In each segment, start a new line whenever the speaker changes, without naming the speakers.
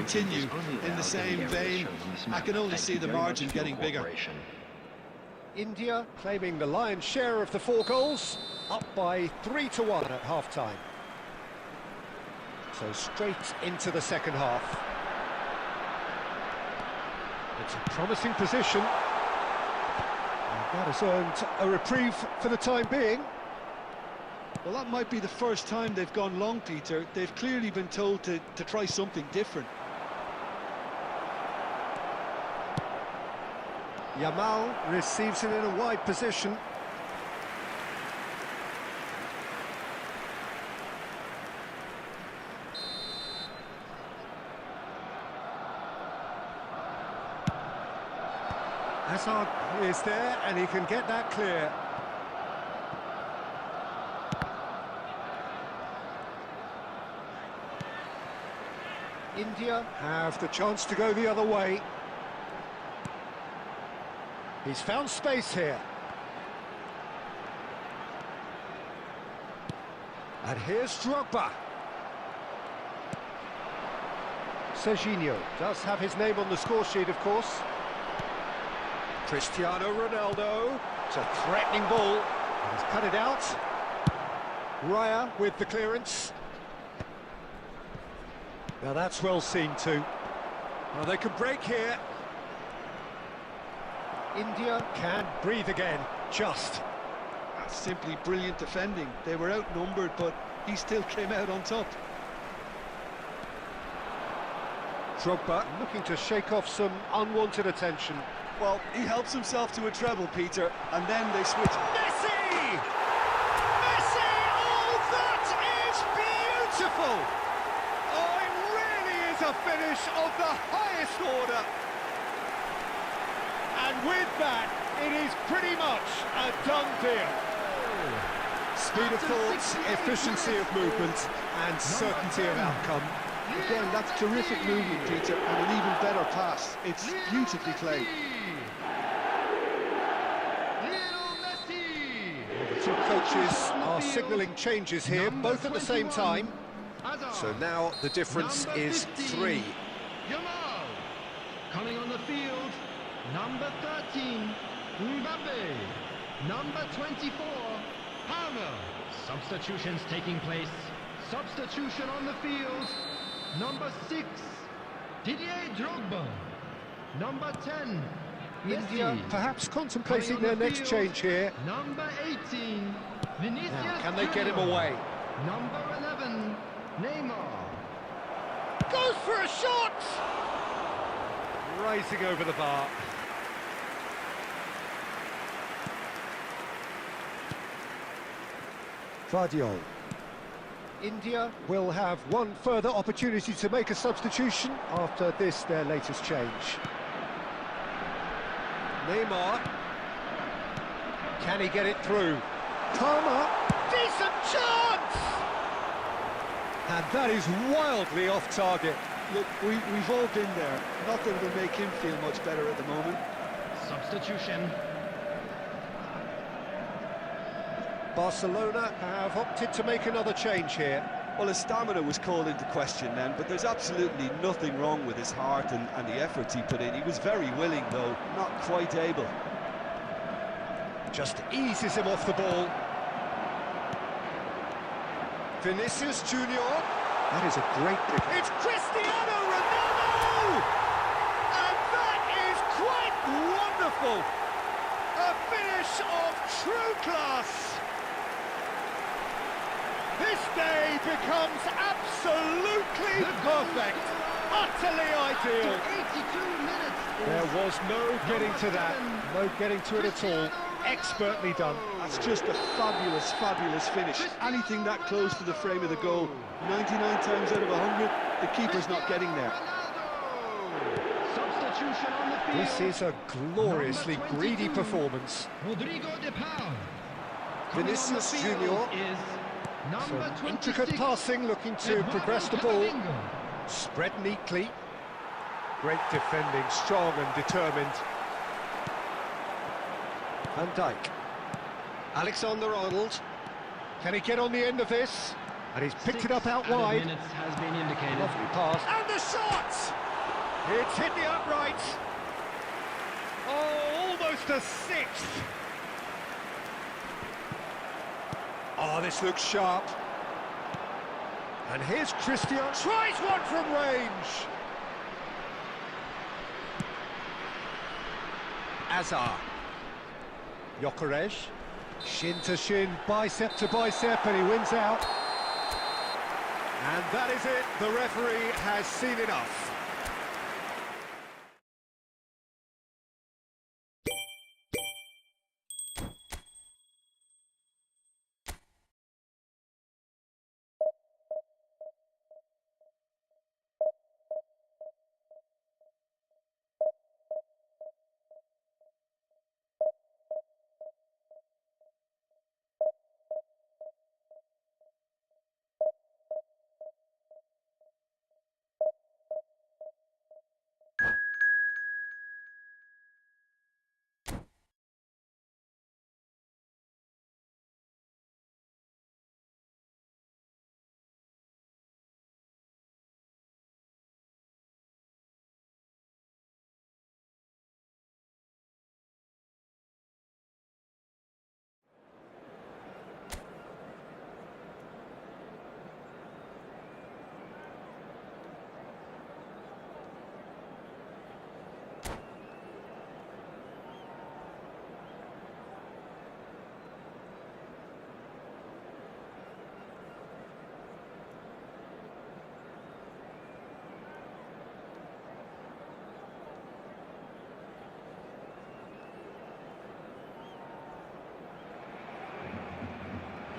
continue in the same vein, I can only see the margin getting bigger.
India claiming the lion's share of the 4 goals, up by 3-1 at half-time. So straight into the second half. It's a promising position. And that has earned a reprieve for the time being.
Well, that might be the first time they've gone long, Peter. They've clearly been told to try something different.
Yamal receives it in a wide position. Hazard is there, and he can get that clear. India have the chance to go the other way. He's found space here. And here's Drogba. Serginho does have his name on the score sheet, of course. Cristiano Ronaldo. It's a threatening ball. He's cut it out. Raya with the clearance. Now that's well seen too. Well, they can break here. India can breathe again, just.
That's simply brilliant defending. They were outnumbered, but he still came out on top.
Drogba looking to shake off some unwanted attention.
Well, he helps himself to a treble, Peter, and then they switch.
Messi! Messi! Oh, that is beautiful! Oh, it really is a finish of the highest order. And with that, it is pretty much a done deal. Speed of thought, efficiency of movement, and certainty of outcome.
Again, that's terrific movement, Peter, and an even better pass. It's beautifully played.
The two coaches are signalling changes here, both at the same time. So now the difference is 3.
Yamal coming on the field. Number 13, Mbappe. Number 24, Palmer. Substitutions taking place. Substitution on the field. Number 6, Didier Drogba. Number 10,
India
Messi.
perhaps contemplating their next change here.
Number 18, Vinicius.
Now, can they get him away?
Number 11, Neymar.
Goes for a shot! Rising over the bar. Vardiol. India will have one further opportunity to make a substitution after this, their latest change. Neymar. Can he get it through? Palmer. Decent chance! And that is wildly off target.
Look, we've all been there. Nothing will make him feel much better at the moment.
Substitution.
Barcelona have opted to make another change here.
Well, his stamina was called into question then, but there's absolutely nothing wrong with his heart and the efforts he put in. He was very willing, though, not quite able.
Just eases him off the ball. Vinicius Junior. That is a great pick. It's Cristiano Ronaldo! And that is quite wonderful! A finish of true class! This day becomes absolutely perfect, utterly ideal.
82 minutes.
There was no getting to that, no getting to it at all. Expertly done.
That's just a fabulous, fabulous finish. Anything that close to the frame of the goal, 99 times out of 100, the keeper's not getting there.
Substitution on the field.
This is a gloriously greedy performance.
Rodrigo de Paul.
Vinicius Junior.
Is number
Some
26.
intricate passing, looking to progress the ball. Spread neatly. Great defending, strong and determined. Van Dijk. Alexander-Arnold. Can he get on the end of this? And he's picked it up out wide.
Minutes has been indicated.
Lovely pass. And the shot! It's hit the upright. Oh, almost a sixth. Oh, this looks sharp. And here's Christian. Tries one from range. Azar. Gyökeres. Shin to shin, bicep to bicep, and he wins out. And that is it. The referee has seen enough.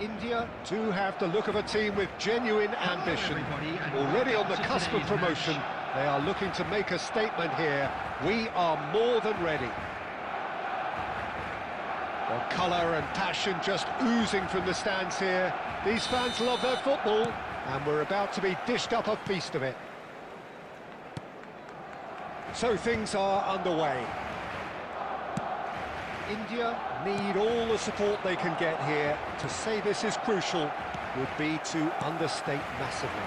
India do have the look of a team with genuine ambition. Already on the cusp of promotion, they are looking to make a statement here. We are more than ready. Well, colour and passion just oozing from the stands here. These fans love their football, and we're about to be dished up a feast of it. So things are underway. India need all the support they can get here. To say this is crucial would be to understate massively.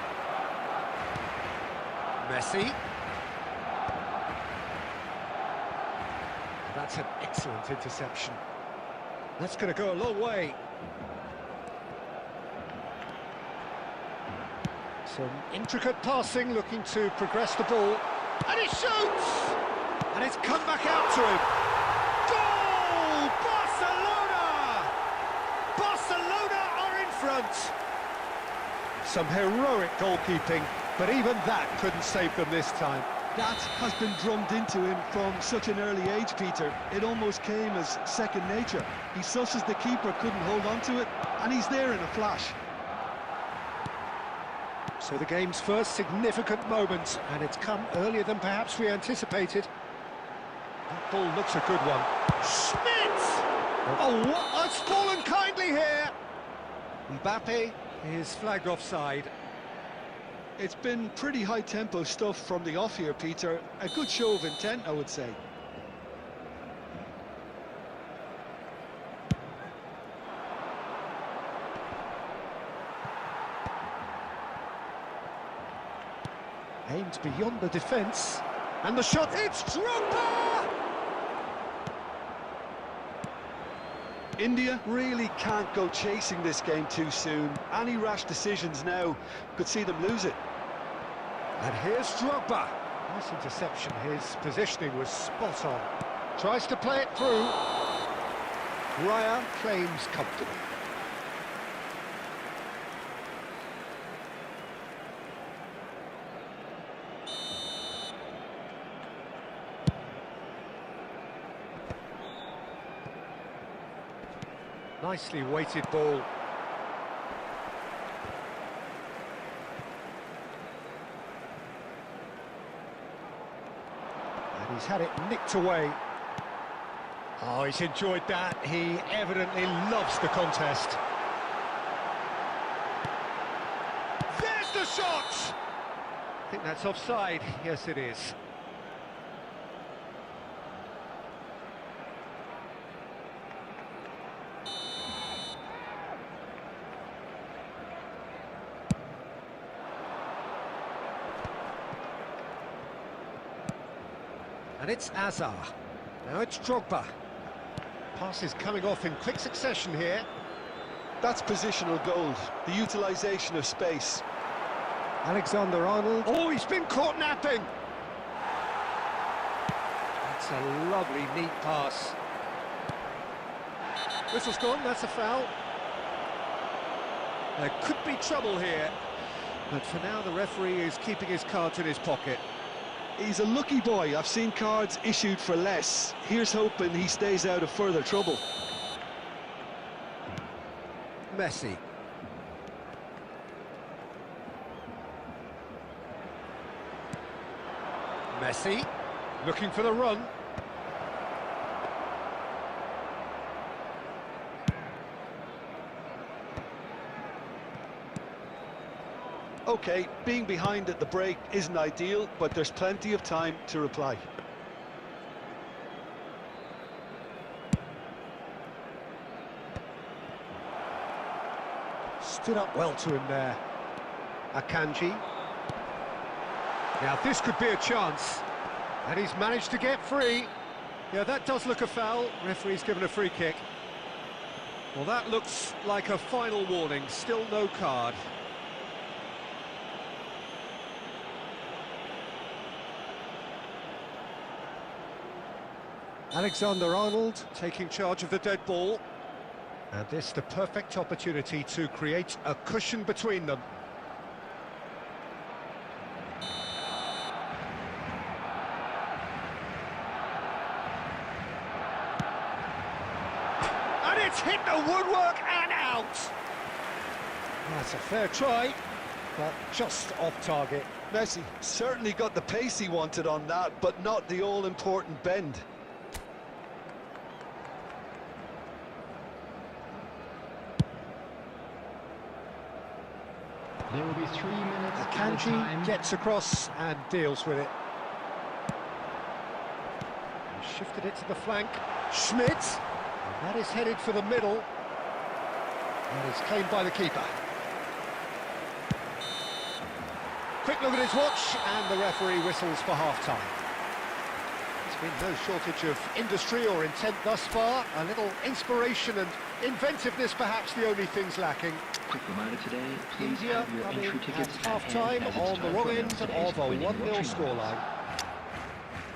Messi. That's an excellent interception. That's going to go a long way. Some intricate passing, looking to progress the ball. And he shoots! And it's come back out to him. Goal! Barcelona! Barcelona are in front. Some heroic goalkeeping, but even that couldn't save them this time.
That has been drummed into him from such an early age, Peter. It almost came as second nature. He susses the keeper, couldn't hold on to it, and he's there in a flash.
So the game's first significant moment, and it's come earlier than perhaps we anticipated. That ball looks a good one. Schmidt! Oh, what? It's fallen kindly here! Mbappe is flagged offside.
It's been pretty high-tempo stuff from the off here, Peter. A good show of intent, I would say.
Aimed beyond the defence, and the shot, it's Drogba!
India really can't go chasing this game too soon. Any rash decisions now could see them lose it.
And here's Drogba. Nice interception, his positioning was spot on. Tries to play it through. Raya claims comfortable. Nicely weighted ball. And he's had it nicked away. Oh, he's enjoyed that. He evidently loves the contest. There's the shot! I think that's offside. Yes, it is. And it's Azar. Now it's Drogba. Pass is coming off in quick succession here.
That's positional gold, the utilisation of space.
Alexander-Arnold. Oh, he's been caught napping! That's a lovely, neat pass. Whistle's gone, that's a foul. There could be trouble here, but for now the referee is keeping his cards in his pocket.
He's a lucky boy. I've seen cards issued for less. Here's hoping he stays out of further trouble.
Messi. Messi, looking for the run.
OK, being behind at the break isn't ideal, but there's plenty of time to reply.
Stood up well to him there. Akanji. Now this could be a chance. And he's managed to get free. Yeah, that does look a foul. Referee's given a free kick. Well, that looks like a final warning. Still no card. Alexander-Arnold taking charge of the dead ball. And this the perfect opportunity to create a cushion between them. And it's hit the woodwork and out! That's a fair try, but just off target.
Messi certainly got the pace he wanted on that, but not the all-important bend.
There will be 3 minutes.
Akanji gets across and deals with it. He shifted it to the flank. Schmidt, and that is headed for the middle. That is claimed by the keeper. Quick look at his watch, and the referee whistles for half-time. There's been no shortage of industry or intent thus far. A little inspiration and inventiveness, perhaps the only things lacking.
Quick reminder today, please
India
have your
coming
entry
at
tickets at
half-time
hand, as
on
it's
the
time
wrong
to
end
announce
of
today's
a
winning
1-0
lottery
scoreline.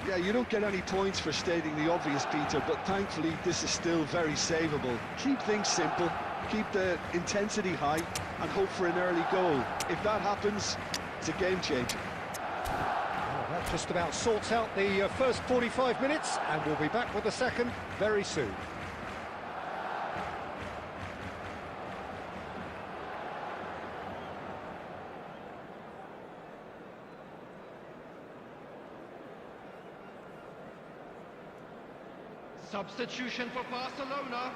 Yeah, you don't get any points for stating the obvious, Peter, but thankfully this is still very savable. Keep things simple, keep the intensity high, and hope for an early goal. If that happens, it's a game changer.
Well, that just about sorts out the first 45 minutes, and we'll be back with the second very soon.
Substitution for Barcelona.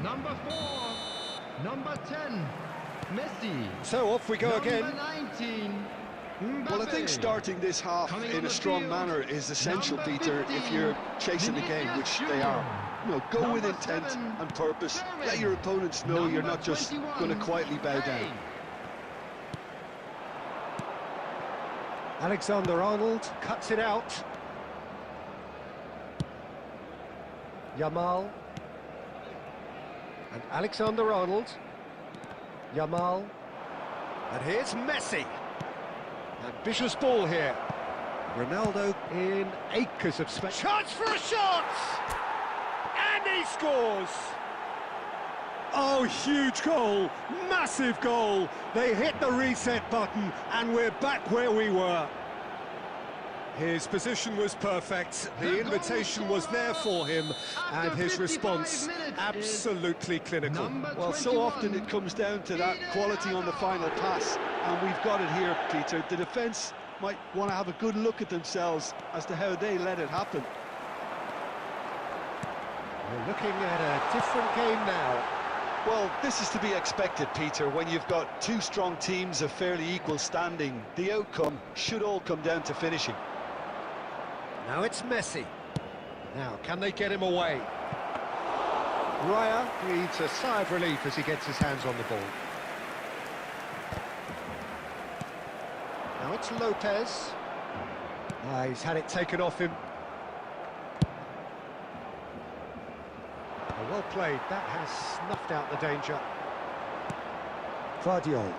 Number 4. Number 10. Messi.
So off we go
Number
again.
19.
Well, I think
Mbappe.
starting this half
Coming
in
on
a
the
strong
field,
manner is essential,
number
Peter, if
15,
you're chasing the game, which they are. You know, go with
Number
intent
7,
and purpose.
Ferran.
Let your opponents know you're
Number
not just
21,
going to quietly bow down.
Hey.
Alexander-Arnold cuts it out. Yamal. And Alexander-Arnold. Yamal. And here's Messi. Ambitious ball here. Ronaldo in acres of space. Chance for a shot! And he scores! Oh, huge goal! Massive goal! They hit the reset button and we're back where we were. His position was perfect, the invitation was there for him, and his response absolutely clinical.
Well, so often it comes down to that quality on the final pass, and we've got it here, Peter. The defence might want to have a good look at themselves as to how they let it happen.
We're looking at a different game now.
Well, this is to be expected, Peter, when you've got two strong teams of fairly equal standing. The outcome should all come down to finishing.
Now it's Messi. Now, can they get him away? Raya breathes a sigh of relief as he gets his hands on the ball. Now it's Lopez. He's had it taken off him. Well played, that has snuffed out the danger. Vardiol.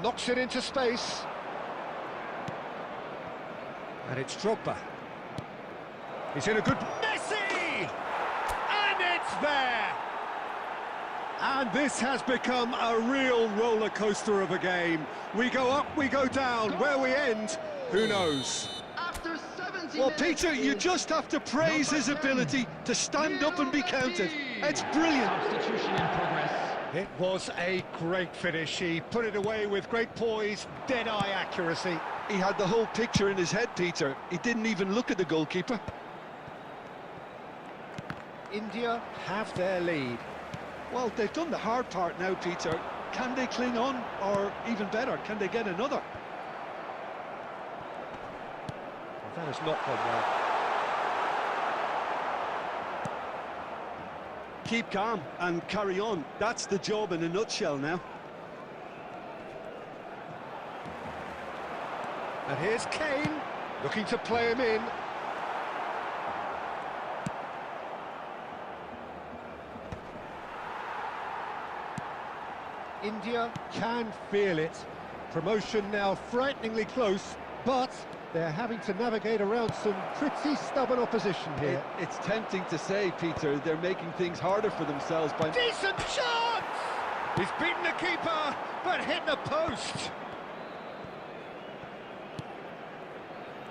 Knocks it into space. And it's Drogba. He's in a good... Messi! And it's there! And this has become a real roller coaster of a game. We go up, we go down. Where we end, who knows?
After 70
Well,
minutes
Peter, you
is
just have to praise his
number 10,
ability to stand up and be counted. It's brilliant.
Substitution in progress.
It was a great finish. He put it away with great poise, dead-eye accuracy.
He had the whole picture in his head, Peter. He didn't even look at the goalkeeper.
India have their lead.
Well, they've done the hard part now, Peter. Can they cling on, or even better, can they get another?
Well, that has not gone well.
Keep calm and carry on. That's the job in a nutshell now.
And here's Kane, looking to play him in. India can feel it. Promotion now frighteningly close, but they're having to navigate around some pretty stubborn opposition here.
It's tempting to say, Peter, they're making things harder for themselves by...
Decent chance! He's beaten the keeper, but hit the post.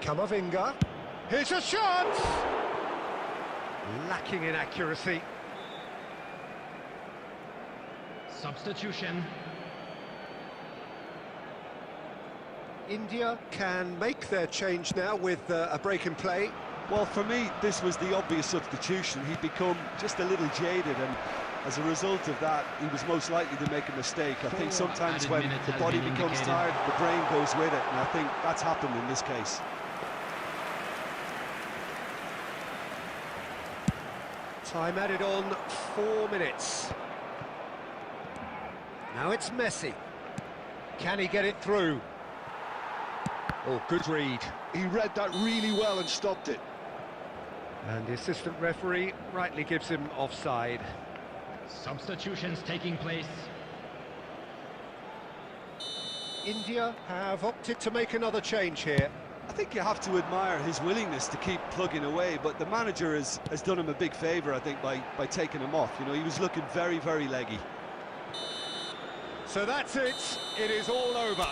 Kamavinga. Here's a chance! Lacking in accuracy.
Substitution.
India can make their change now with a break in play.
Well, for me, this was the obvious substitution. He'd become just a little jaded, and as a result of that, he was most likely to make a mistake. I think sometimes
added
when
minutes
the
has
body
been
becomes
indicated.
tired, the brain goes with it, and I think that's happened in this case.
Time added on 4 minutes. Now it's Messi. Can he get it through? Oh, good read.
He read that really well and stopped it.
And the assistant referee rightly gives him offside.
Substitutions taking place.
India have opted to make another change here.
I think you have to admire his willingness to keep plugging away, but the manager has done him a big favour, I think, by taking him off. You know, he was looking very, very leggy.
So that's it. It is all over.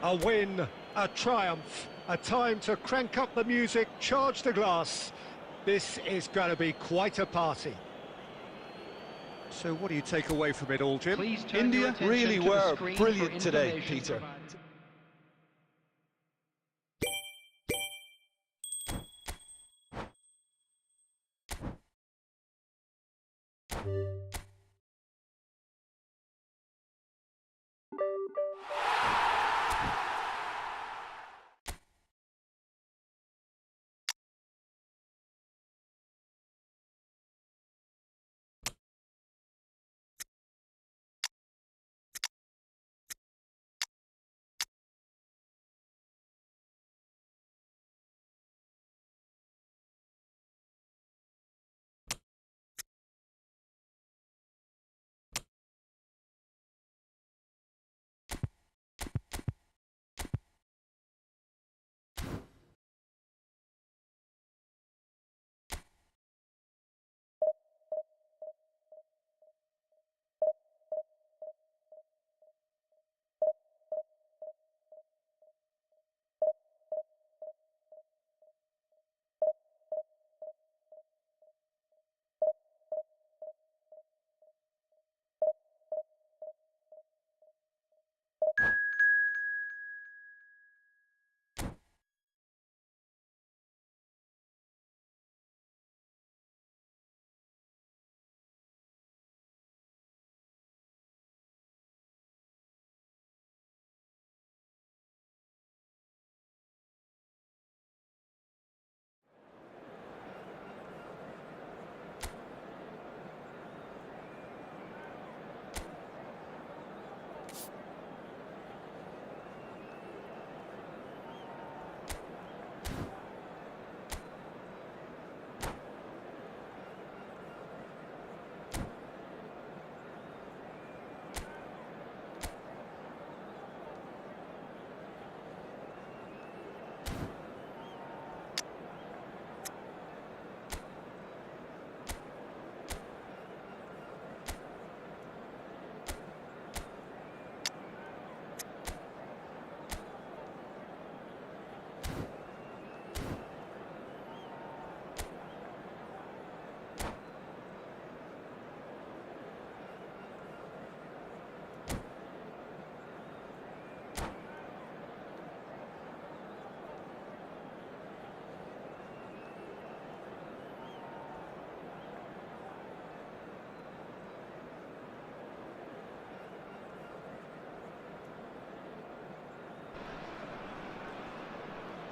A win, a triumph, a time to crank up the music, charge the glass. This is going to be quite a party. So what do you take away from it all, Jim?
Please turn
India
your attention
really
to the
were
screen
brilliant
for
today,
information
Peter.
provided.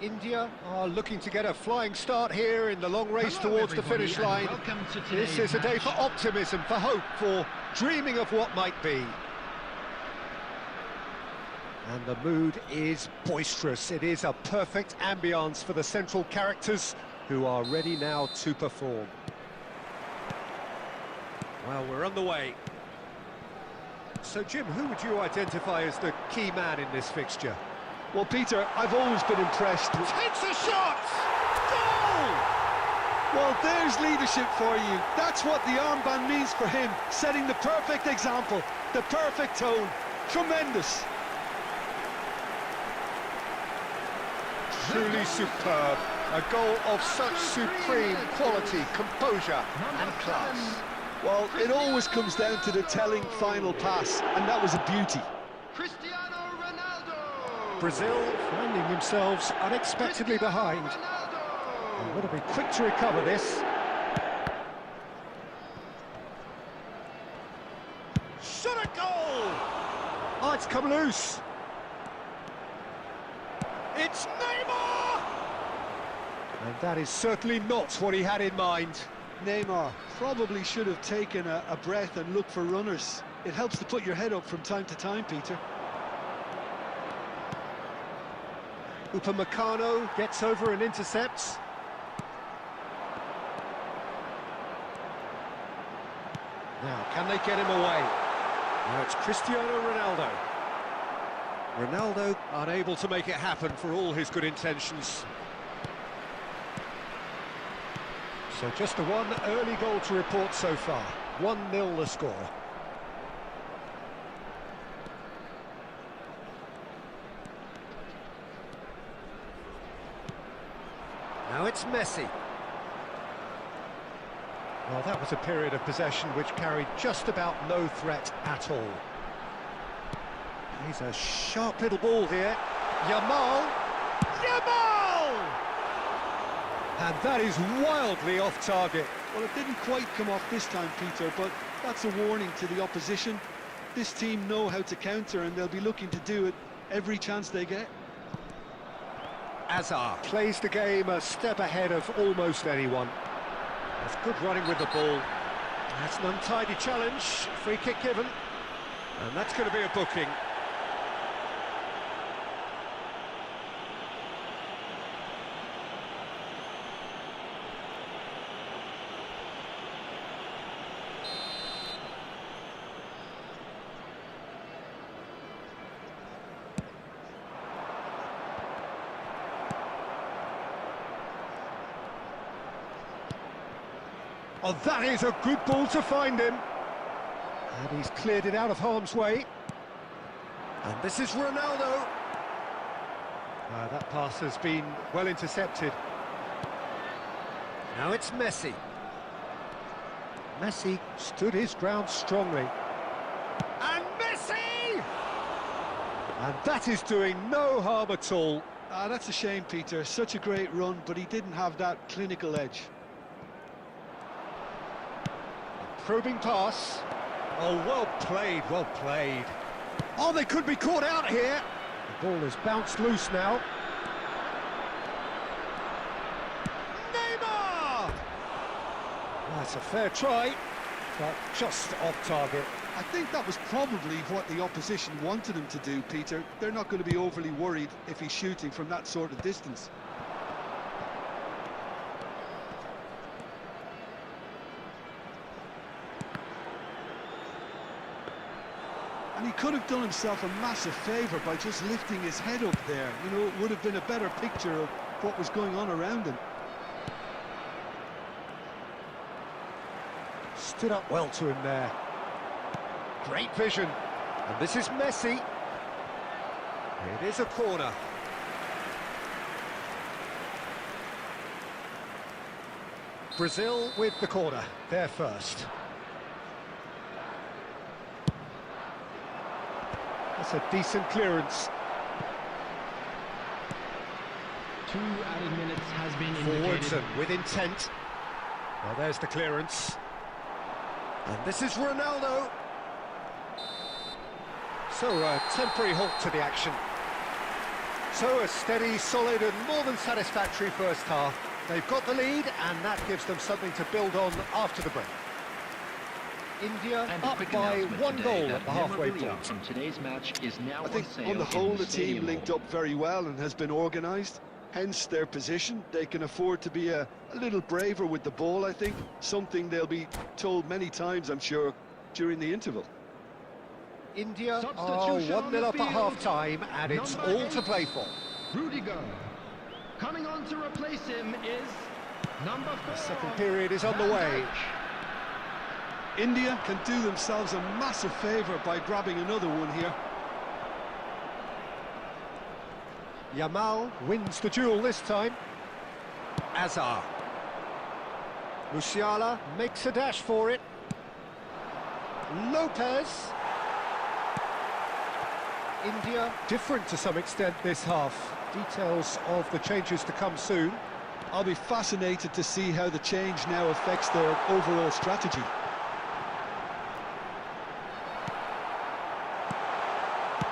India are looking to get a flying start here in the long race
Hello,
towards the
everybody,
finish
and
line.
welcome to
This
today's
is a day
match.
for optimism, for hope, for dreaming of what might be. And the mood is boisterous. It is a perfect ambience for the central characters who are ready now to perform. Well, we're on the way. So, Jim, who would you identify as the key man in this fixture?
Well, Peter, I've always been impressed with...
Takes a shot! Goal!
Well, there's leadership for you. That's what the armband means for him, setting the perfect example, the perfect tone. Tremendous.
Truly superb. A goal of such supreme quality, composure and class.
Well, it always comes down to the telling final pass, and that was a beauty.
Cristiano Ronaldo!
Brazil finding themselves unexpectedly behind. They've got to be quick to recover this. Shot a goal! Oh, it's come loose. It's Neymar! And that is certainly not what he had in mind.
Neymar probably should have taken a breath and looked for runners. It helps to put your head up from time to time, Peter.
Upamecano gets over and intercepts. Now, can they get him away? Now it's Cristiano Ronaldo. Ronaldo unable to make it happen for all his good intentions. So just the one early goal to report so far. 1-0 the score. Now it's Messi. Well, that was a period of possession which carried just about no threat at all. He's a sharp little ball here. Yamal! And that is wildly off target.
Well, it didn't quite come off this time, Peter, but that's a warning to the opposition. This team know how to counter, and they'll be looking to do it every chance they get.
Azar plays the game a step ahead of almost anyone. That's good running with the ball. That's an untidy challenge. Free kick given. And that's going to be a booking. Oh, that is a good ball to find him. And he's cleared it out of harm's way. And this is Ronaldo. That pass has been well intercepted. Now it's Messi. Messi stood his ground strongly. And Messi! And that is doing no harm at all.
That's a shame, Peter. Such a great run, but he didn't have that clinical edge.
Probing pass. Oh, well played, well played. Oh, they could be caught out here. The ball is bounced loose now. Neymar! That's a fair try, but just off target.
I think that was probably what the opposition wanted him to do, Peter. They're not going to be overly worried if he's shooting from that sort of distance. And he could have done himself a massive favour by just lifting his head up there. You know, it would have been a better picture of what was going on around him.
Stood up well to him there. Great vision. And this is Messi. It is a corner. Brazil with the corner. They're first. That's a decent clearance.
2 added minutes has been
Forwards
indicated.
and with intent. Well, there's the clearance. And this is Ronaldo. So a temporary halt to the action. So a steady, solid and more than satisfactory first half. They've got the lead and that gives them something to build on after the break. India
And
up by one goal at the halfway point.
From today's match is now
I think
on sale
on the whole
in
the team
Stadium
linked
Hall.
up very well and has been organised. Hence their position. They can afford to be a little braver with the ball, I think. Something they'll be told many times, I'm sure, during the interval.
India are
Substitution on
1-0
the
up at
field.
half-time and it's
Number
all to
8.
play for.
Rudiger. Coming on to replace him is number 4.
Second period is on the way.
India can do themselves a massive favour by grabbing another one here.
Yamal wins the duel this time. Azar. Musiala makes a dash for it. Lopez. India different to some extent this half. Details of the changes to come soon.
I'll be fascinated to see how the change now affects their overall strategy.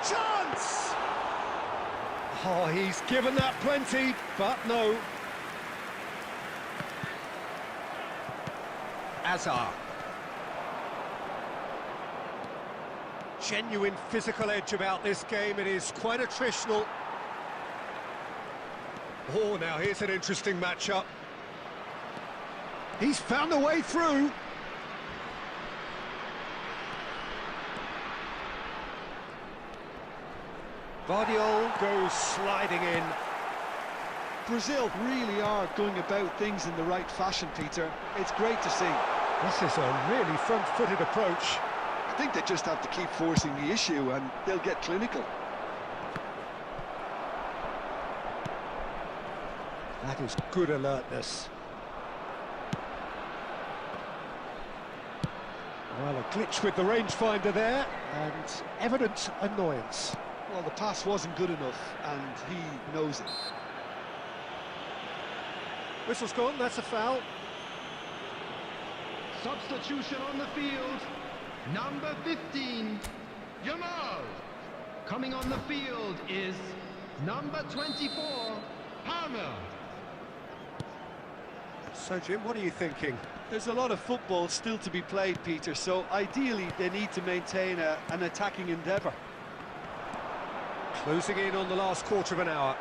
Chance! Oh, he's given that plenty, but no. Azar. Genuine physical edge about this game. It is quite attritional. Oh, now here's an interesting matchup. He's found a way through. Vardiol goes sliding in.
Brazil really are going about things in the right fashion, Peter. It's great to see.
This is a really front-footed approach.
I think they just have to keep forcing the issue and they'll get clinical.
That is good alertness. Well, a glitch with the rangefinder there, and evident annoyance.
Well, the pass wasn't good enough, and he knows it.
Whistle's gone, that's a foul.
Substitution on the field. Number 15, Yamal. Coming on the field is number 24, Palmer.
So, Jim, what are you thinking?
There's a lot of football still to be played, Peter, so ideally they need to maintain an attacking endeavour.
Closing in on the last quarter of an hour.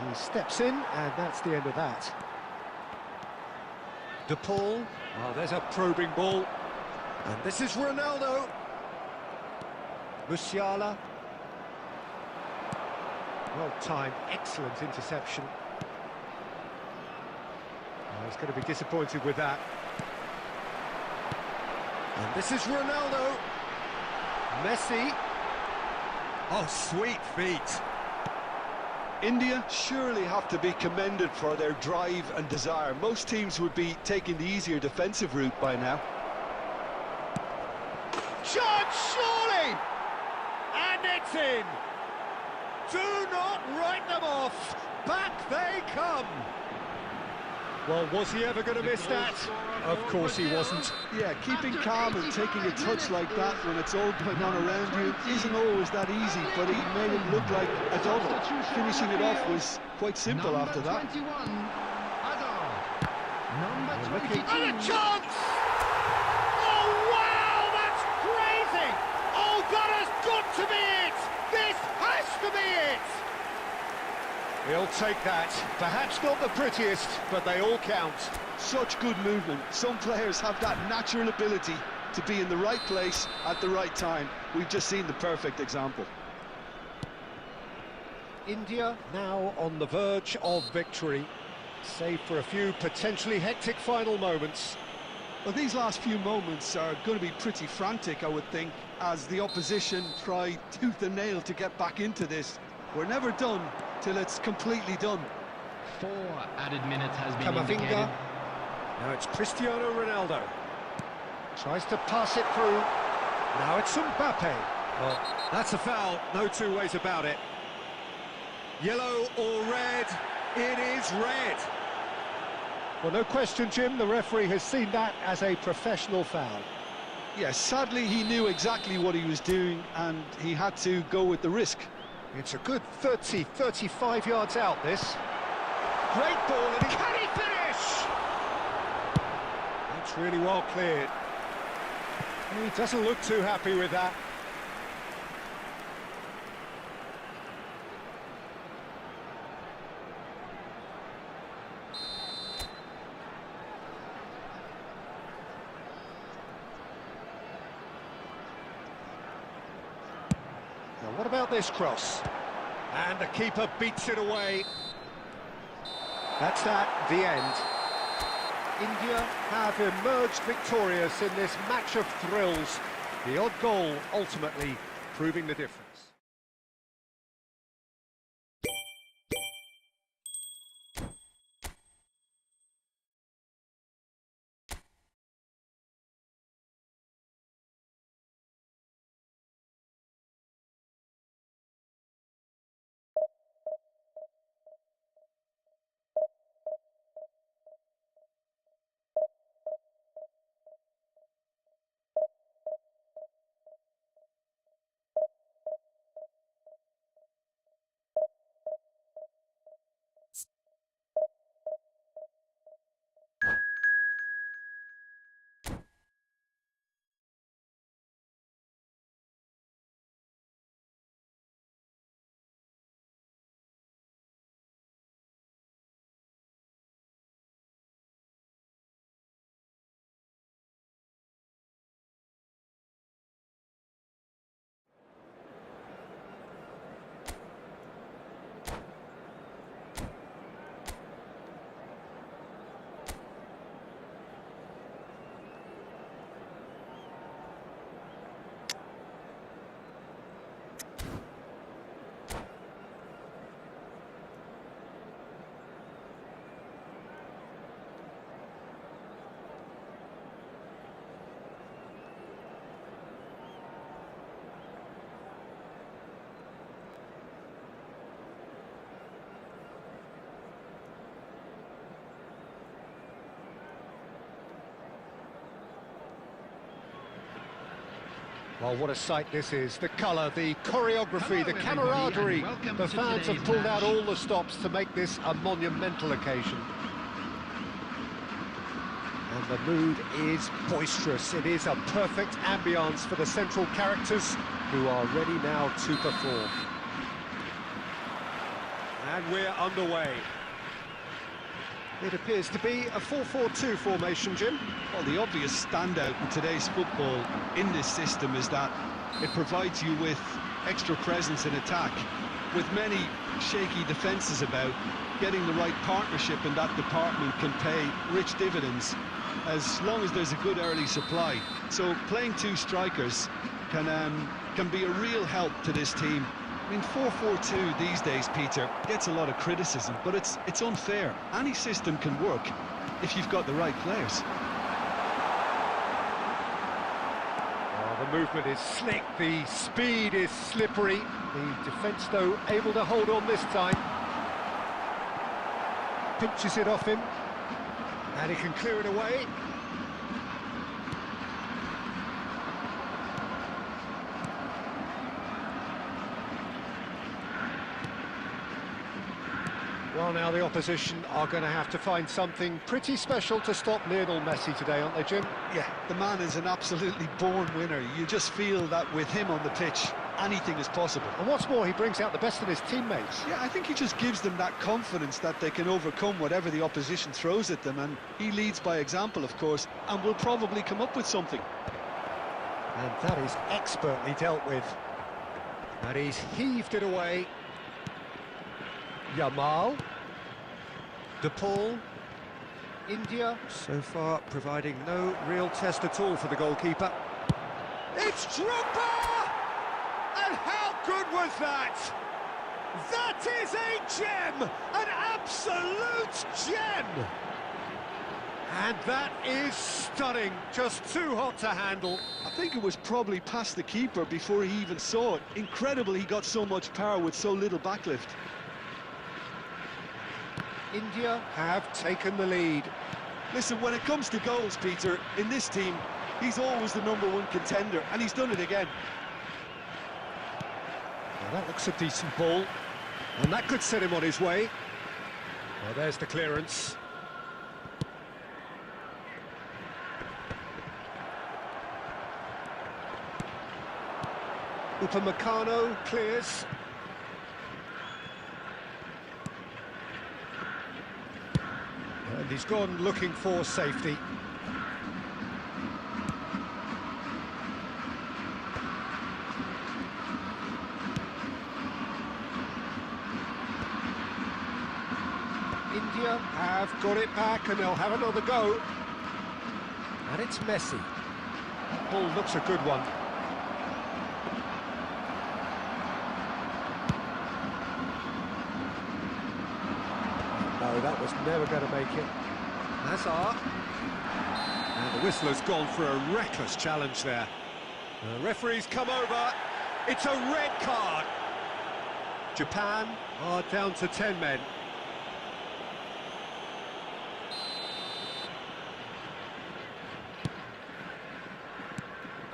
He steps in, and that's the end of that. De Paul. Oh, there's a probing ball. And this is Ronaldo. Musiala. Well timed, excellent interception. Oh, he's going to be disappointed with that. And this is Ronaldo. Messi. Oh, sweet feet.
India surely have to be commended for their drive and desire. Most teams would be taking the easier defensive route by now.
Shot, surely! And it's in! Do not write them off! Back they come! Well, was he ever going to miss that? Of course he wasn't.
Yeah, keeping calm and taking a touch like that when it's all going on around you isn't always that easy, but he made it look like a double. Finishing it off was quite simple after that.
Number 21, Azar. Number 22.
And a chance! Oh, wow, that's crazy! Oh, that has got to be it! This has to be it! He'll take that. Perhaps not the prettiest, but they all count.
Such good movement. Some players have that natural ability to be in the right place at the right time. We've just seen the perfect example.
India now on the verge of victory, save for a few potentially hectic final moments.
Well, these last few moments are going to be pretty frantic, I would think, as the opposition try tooth and nail to get back into this. We're never done till it's completely done.
4 added minutes has been
Camavinga.
indicated.
Now it's Cristiano Ronaldo. Tries to pass it through. Now it's Mbappe. Well, that's a foul, no two ways about it. Yellow or red? It is red. Well, no question, Jim, the referee has seen that as a professional foul.
Yes, sadly he knew exactly what he was doing and he had to go with the risk.
It's a good 30, 35 yards out, this. Great ball, and can he finish? That's really well cleared. He doesn't look too happy with that. Now, what about this cross? And the keeper beats it away. That's that, the end. India have emerged victorious in this match of thrills. The odd goal ultimately proving the difference. Well, what a sight this is. The colour, the choreography, the camaraderie. The fans have pulled out all the stops to make this a monumental occasion. And the mood is boisterous. It is a perfect ambience for the central characters who are ready now to perform. And we're underway. It appears to be a 4-4-2 formation, Jim.
Well, the obvious standout in today's football in this system is that it provides you with extra presence in attack. With many shaky defences about, getting the right partnership in that department can pay rich dividends as long as there's a good early supply. So playing two strikers can be a real help to this team. I mean, 4-4-2 these days, Peter, gets a lot of criticism, but it's unfair. Any system can work if you've got the right players.
Oh, the movement is slick, the speed is slippery. The defence, though, able to hold on this time. Pinches it off him, and he can clear it away. Well, now the opposition are going to have to find something pretty special to stop Lionel Messi today, aren't they, Jim?
Yeah, the man is an absolutely born winner. You just feel that with him on the pitch, anything is possible.
And what's more, he brings out the best in his teammates.
Yeah, I think he just gives them that confidence that they can overcome whatever the opposition throws at them, and he leads by example, of course, and will probably come up with something.
And that is expertly dealt with. And he's heaved it away. Yamal. De Paul. India, so far providing no real test at all for the goalkeeper. It's Drogba! And how good was that? That is a gem! An absolute gem! And that is stunning, just too hot to handle.
I think it was probably past the keeper before he even saw it. Incredible he got so much power with so little backlift.
India have taken the lead.
Listen, when it comes to goals, Peter, in this team, He's always the #1 contender, and he's done it again.
Well, that looks a decent ball, and that could set him on his way. Well, there's the clearance. Upamecano clears. And he's gone looking for safety. India have got it back and they'll have another go. And it's Messi. That ball looks a good one. No, that was never going to make it. Hazard. And the whistler's gone for a reckless challenge there. The referee's come over. It's a red card. Japan are down to 10 men.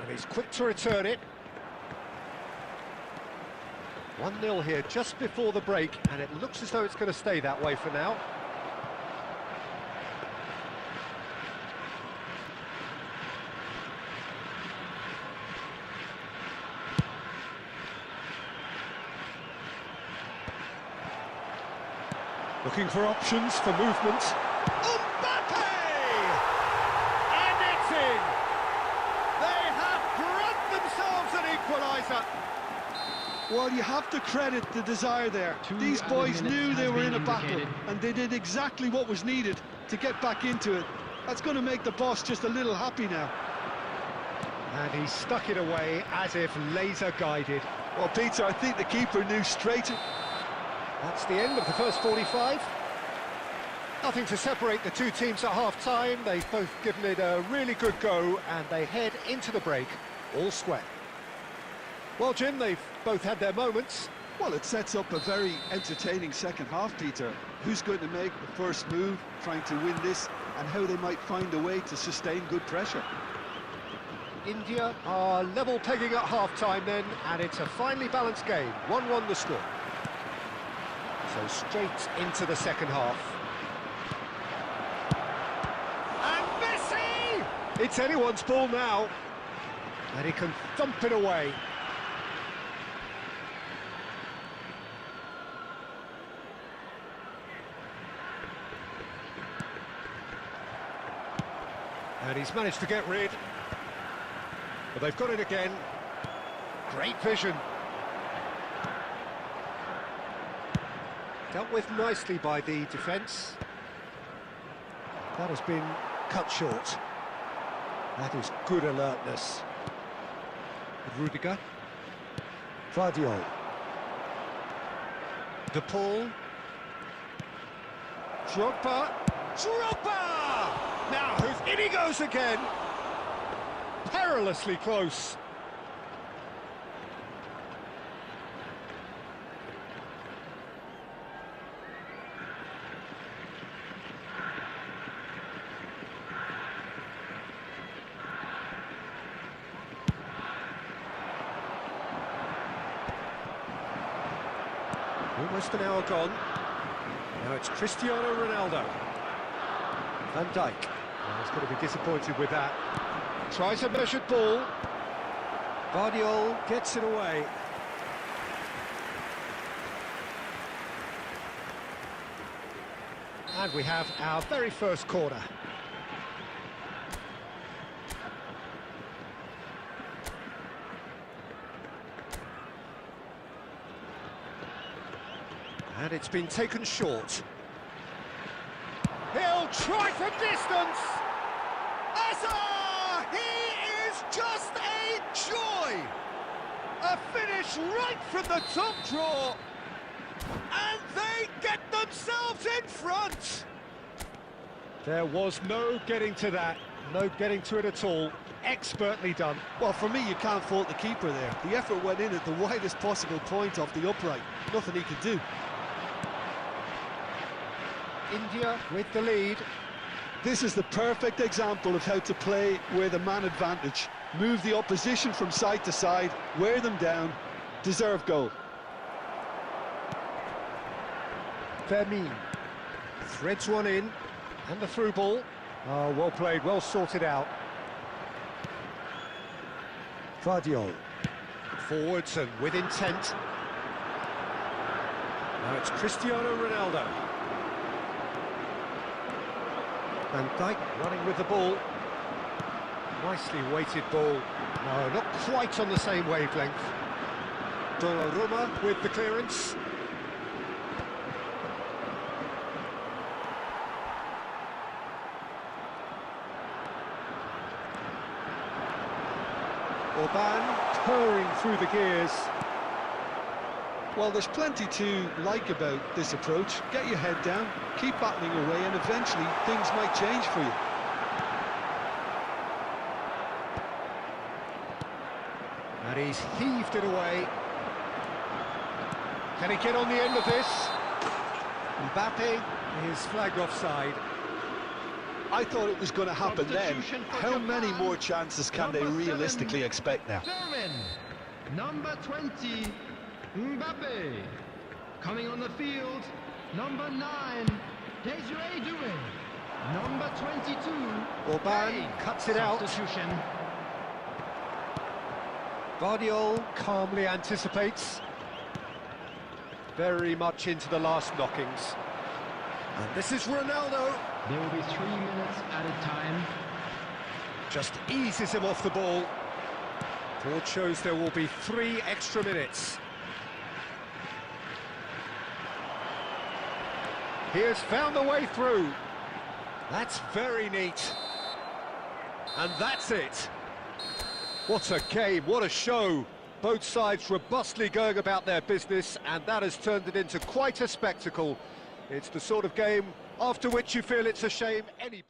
And he's quick to return it. 1-0 here just before the break, and it looks as though it's going to stay that way for now. Looking for options for movement. Mbappe! And it's in! They have grabbed themselves an equaliser.
Well, you have to credit the desire there. These boys knew they were in a battle, and they did exactly what was needed to get back into it. That's going to make the boss just a little happy now.
And he stuck it away as if laser-guided.
Well, Peter, I think the keeper knew straight...
That's the end of the first 45. Nothing to separate the two teams at half-time. They've both given it a really good go, and they head into the break all square. Well, Jim, they've both had their moments.
Well, it sets up a very entertaining second half, Peter. Who's going to make the first move, trying to win this, and how they might find a way to sustain good pressure.
India are level pegging at half-time then, and it's a finely balanced game. 1-1 the score. So straight into the second half. And Messi! It's anyone's ball now. And he can thump it away. And he's managed to get rid. But they've got it again. Great vision. Dealt with nicely by the defence. That has been cut short. That is good alertness. Rudiger. Vardiol. De Paul. Drogba. Drogba! Now, in he goes again. Perilously close. Almost an hour gone. Now it's Cristiano Ronaldo. Van Dijk. Well, he's going to be disappointed with that. Tries a measured ball. Vardiol gets it away. And we have our very first corner. And it's been taken short. He'll try from distance! Hazard! He is just a joy! A finish right from the top draw! And they get themselves in front! There was no getting to that, no getting to it at all. Expertly done.
Well, for me, you can't fault the keeper there. The effort went in at the widest possible point off the upright. Nothing he could do.
India with the lead.
This is the perfect example of how to play with a man advantage. Move the opposition from side to side, wear them down, deserve goal.
Vermin threads one in, and the through ball. Oh, well played, well sorted out. Vardiol. Forwards and with intent. Now it's Cristiano Ronaldo. Van Dijk running with the ball. Nicely weighted ball. No, not quite on the same wavelength. Donnarumma with the clearance. Orban purring through the gears.
Well, there's plenty to like about this approach. Get your head down, keep battling away, and eventually things might change for you.
And he's heaved it away. Can he get on the end of this? Mbappe is flagged offside.
I thought it was going to happen then. How many more chances can they realistically expect now?
German, number 20, Mbappe. Coming on the field, number 9, Desiree Doué. Number 22,
Orban cuts it out.
substitution.
Vardiol calmly anticipates. Very much into the last knockings. And this is Ronaldo.
There will be 3 minutes at a time.
Just eases him off the ball. Board shows there will be 3 extra minutes. He has found the way through. That's very neat. And that's it. What a game, what a show. Both sides robustly going about their business, and that has turned it into quite a spectacle. It's the sort of game after which you feel it's a shame any...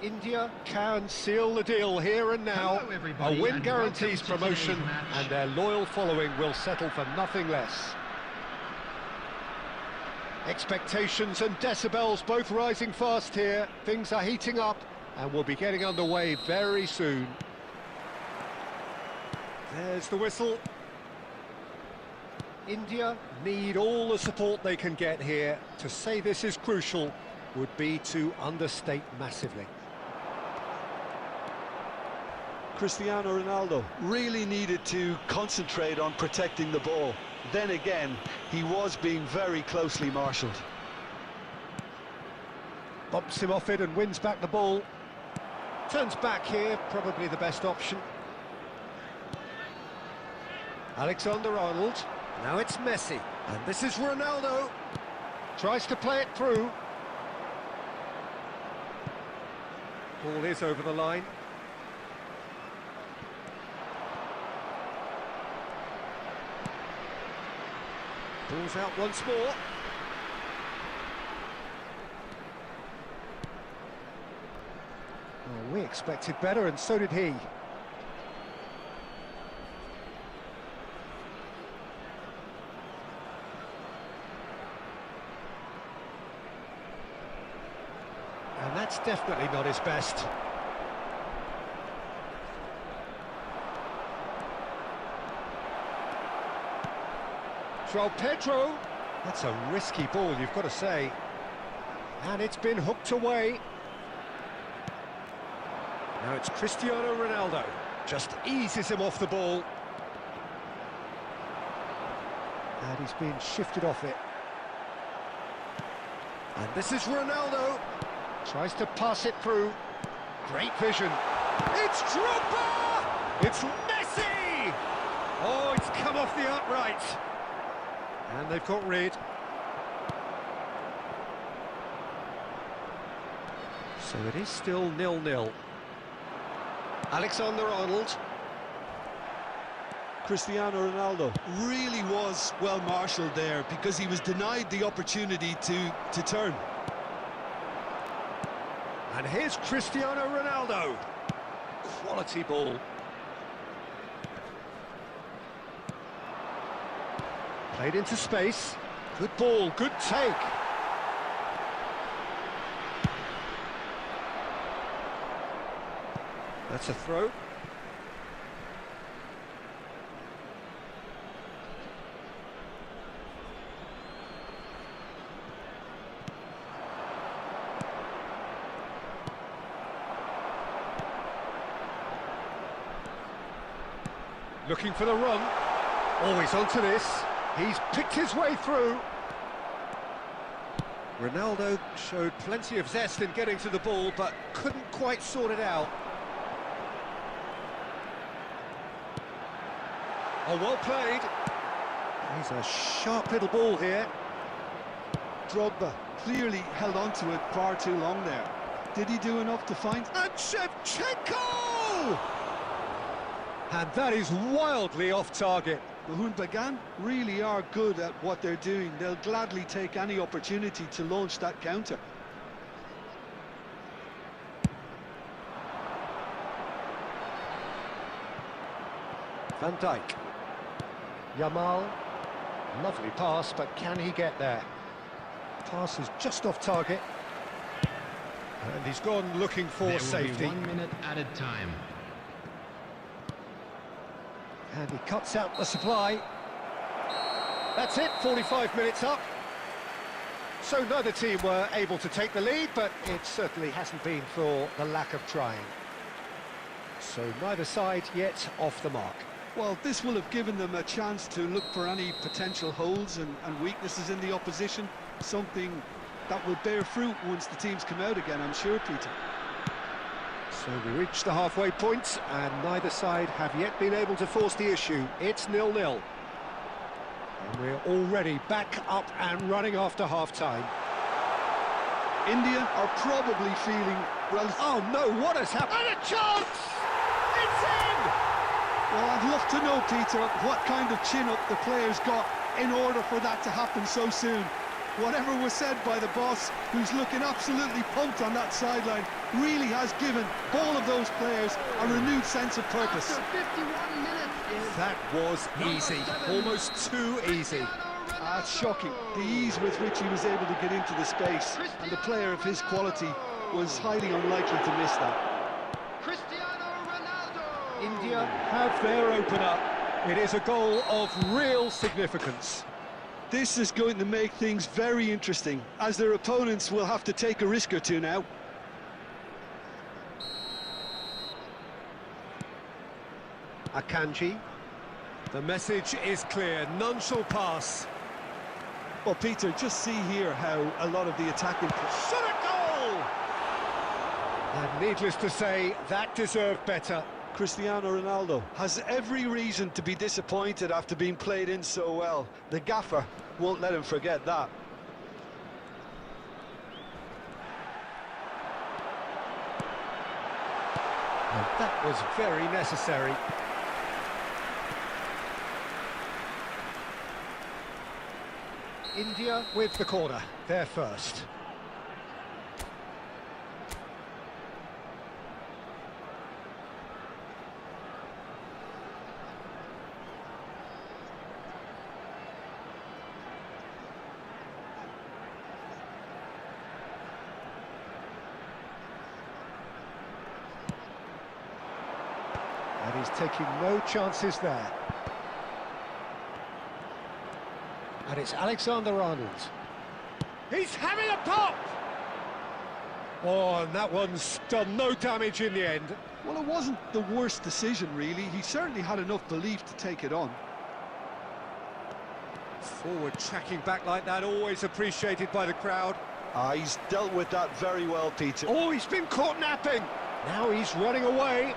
India can seal the deal here and now.
Hello, everybody,
A win
and
guarantees
welcome to
promotion,
today's match.
and their loyal following will settle for nothing less. Expectations and decibels both rising fast here. Things are heating up, and we'll be getting underway very soon. There's the whistle. India need all the support they can get here. To say this is crucial would be to understate massively.
Cristiano Ronaldo really needed to concentrate on protecting the ball. Then again, he was being very closely marshalled.
Bumps him off it and wins back the ball. Turns back here, probably the best option. Alexander-Arnold. Now it's Messi. And this is Ronaldo. Tries to play it through. Ball is over the line. Ball's out once more. Oh, we expected better, and so did he. And that's definitely not his best. João Pedro. That's a risky ball, you've got to say. And it's been hooked away. Now it's Cristiano Ronaldo. Just eases him off the ball. And he's been shifted off it. And this is Ronaldo. Tries to pass it through. Great vision. It's Drogba! It's Messi! Oh, it's come off the upright. And they've got rid. So it is still 0-0. Alexander-Arnold.
Cristiano Ronaldo really was well marshalled there because he was denied the opportunity to turn.
And here's Cristiano Ronaldo. Quality ball. Played into space. Good ball, good take. That's a throw. Looking for the run. Always onto this. He's picked his way through. Ronaldo showed plenty of zest in getting to the ball, but couldn't quite sort it out. Oh, well played. He's a sharp little ball here.
Drogba clearly held on to it far too long there. Did he do enough to find?
And Shevchenko! And that is wildly off target.
The Bagan really are good at what they're doing. They'll gladly take any opportunity to launch that counter.
Van Dijk. Yamal. Lovely pass, but can he get there? Pass is just off target. And he's gone looking for safety.
1 minute added time.
And he cuts out the supply. That's it, 45 minutes up. So neither team were able to take the lead, but it certainly hasn't been for the lack of trying. So neither side yet off the mark.
Well, this will have given them a chance to look for any potential holes and weaknesses in the opposition, something that will bear fruit once the teams come out again, I'm sure, Peter.
So we reach the halfway point, and neither side have yet been able to force the issue. It's 0-0. And we're already back up and running after half-time.
India are probably feeling...
Oh no, what has happened? And a chance! It's in!
Well, I'd love to know, Peter, what kind of chin-up the players got in order for that to happen so soon. Whatever was said by the boss, who's looking absolutely pumped on that sideline, really has given all of those players a renewed sense of purpose.
After 51 minutes is
That was easy, almost too easy.
It's shocking, the ease with which he was able to get into the space, and the player of his quality was highly unlikely to miss that.
Cristiano Ronaldo.
India have their opener. It is a goal of real significance.
This is going to make things very interesting, as their opponents will have to take a risk or two now.
Akanji. The message is clear, none shall pass.
Well, Peter, just see here how a lot of the attacking...
Shot a goal! And needless to say, that deserved better.
Cristiano Ronaldo has every reason to be disappointed after being played in so well. The gaffer won't let him forget that.
And that was very necessary. India with the corner, they're first. And he's taking no chances there. And it's Alexander-Arnold. He's having a pop! Oh, and that one's done no damage in the end.
Well, it wasn't the worst decision, really. He certainly had enough belief to take it on.
Forward tracking back like that, always appreciated by the crowd.
He's dealt with that very well, Peter.
Oh, he's been caught napping! Now he's running away.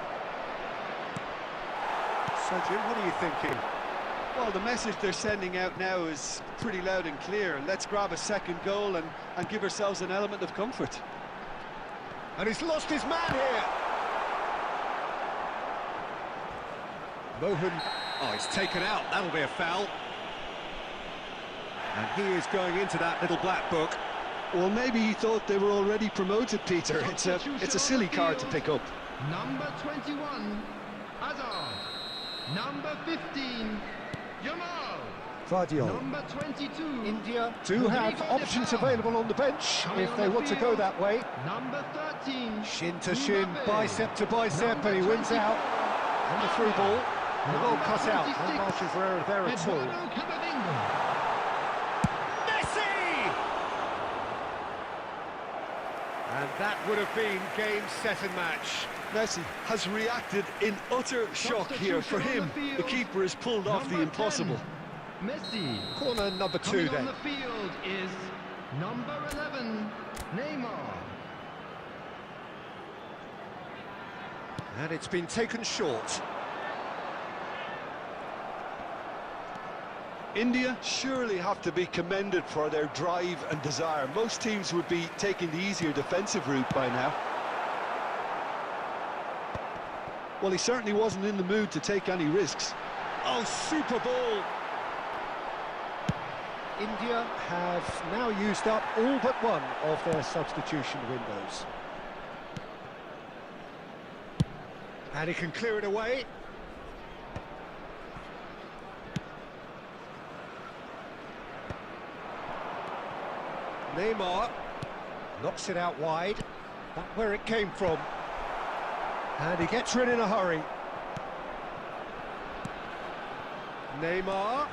So, Jim, what are you thinking?
Well, the message they're sending out now is pretty loud and clear. Let's grab a second goal and give ourselves an element of comfort.
And he's lost his man here. Mohan, oh, he's taken out. That'll be a foul. And he is going into that little black book.
Well, maybe he thought they were already promoted, Peter. It's a silly card to pick up.
Number 21, Hazard. Number 15, Jamal.
Vardiol.
Number 22,
India do have options available on the bench if they want to go that way.
Number 13,
Shin to shin,
Mbappe.
bicep to bicep, and he wins out. And the through ball. And the ball cut out. No margin for error there at all.
Eduardo Camavinga.
Messi! And that would have been game, set and match.
Messi has reacted in utter shock here. For him, the keeper has pulled off the
Number
impossible.
10, Messi.
Corner number 2
Coming
then.
on the field is number 11, Neymar.
And it's been taken short.
India surely have to be commended for their drive and desire. Most teams would be taking the easier defensive route by now. Well, he certainly wasn't in the mood to take any risks.
Oh, super ball! India have now used up all but one of their substitution windows. And he can clear it away. Neymar knocks it out wide. Not where it came from. And he gets rid in a hurry. Neymar.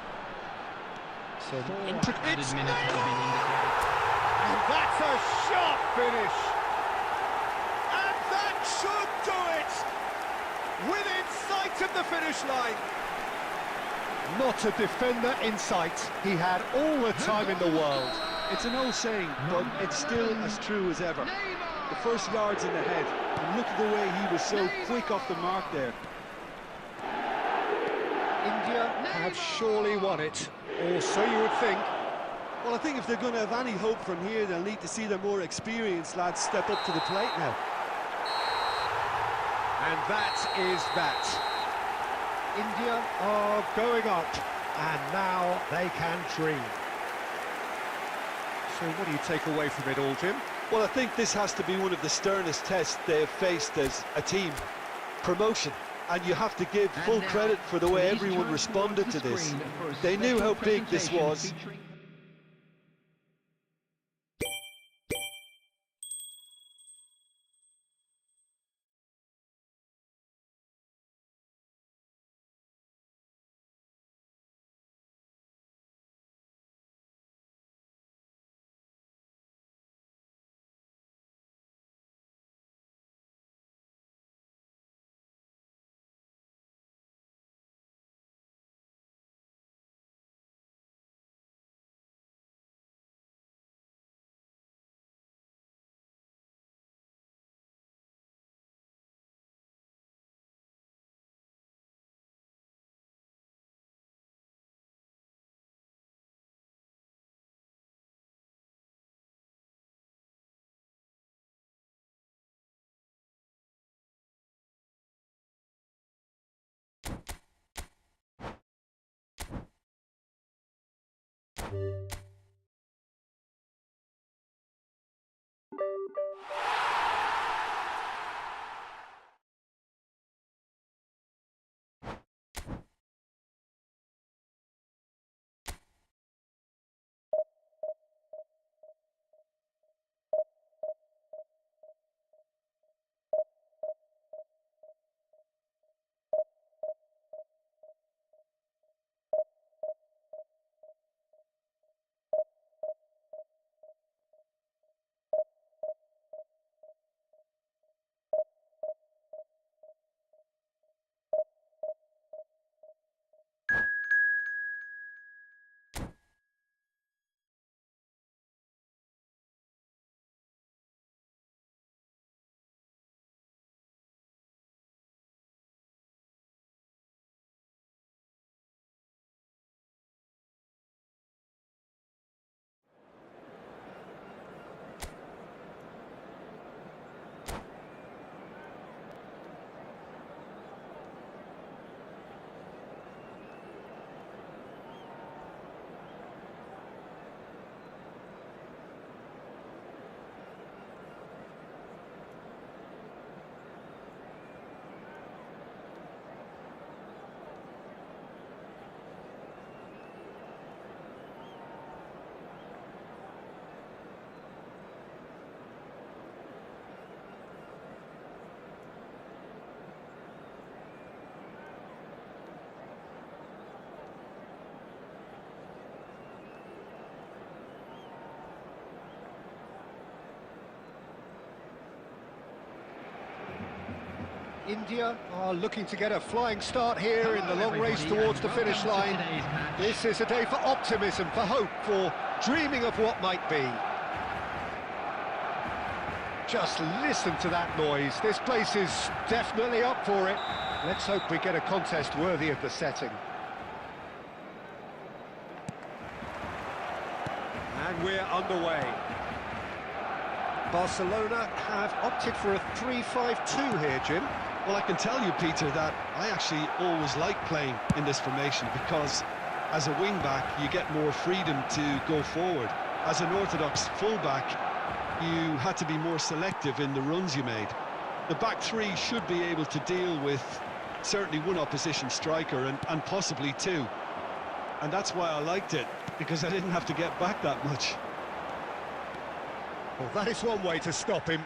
So intricate.
Added minutes have been indicated.
And that's a sharp finish. And that should do it. Within sight of the finish line. Not a defender in sight. He had all the time in the world.
It's an old saying, but it's still as true as ever. The first yard's in the head, and look at the way he was so quick off the mark there.
India have surely won it, or so you would think.
Well, I think if they're going to have any hope from here, they'll need to see their more experienced lads step up to the plate now.
And that is that. India are going up, and now they can dream. So what do you take away from it all, Jim?
Well, I think this has to be one of the sternest tests they have faced as a team. Promotion. And you have to give full credit for the way everyone responded to this. They knew how big this was.
India are looking to get a flying start here in the long race towards the finish line. This is a day for optimism, for hope, for dreaming of what might be. Just listen to that noise. This place is definitely up for it. Let's hope we get a contest worthy of the setting. And we're underway. Barcelona have opted for a 3-5-2 here, Jim.
Well, I can tell you, Peter, that I actually always like playing in this formation because as a wing-back, you get more freedom to go forward. As an orthodox full-back, you had to be more selective in the runs you made. The back three should be able to deal with certainly one opposition striker and possibly two. And that's why I liked it, because I didn't have to get back that much.
Well, that is one way to stop him.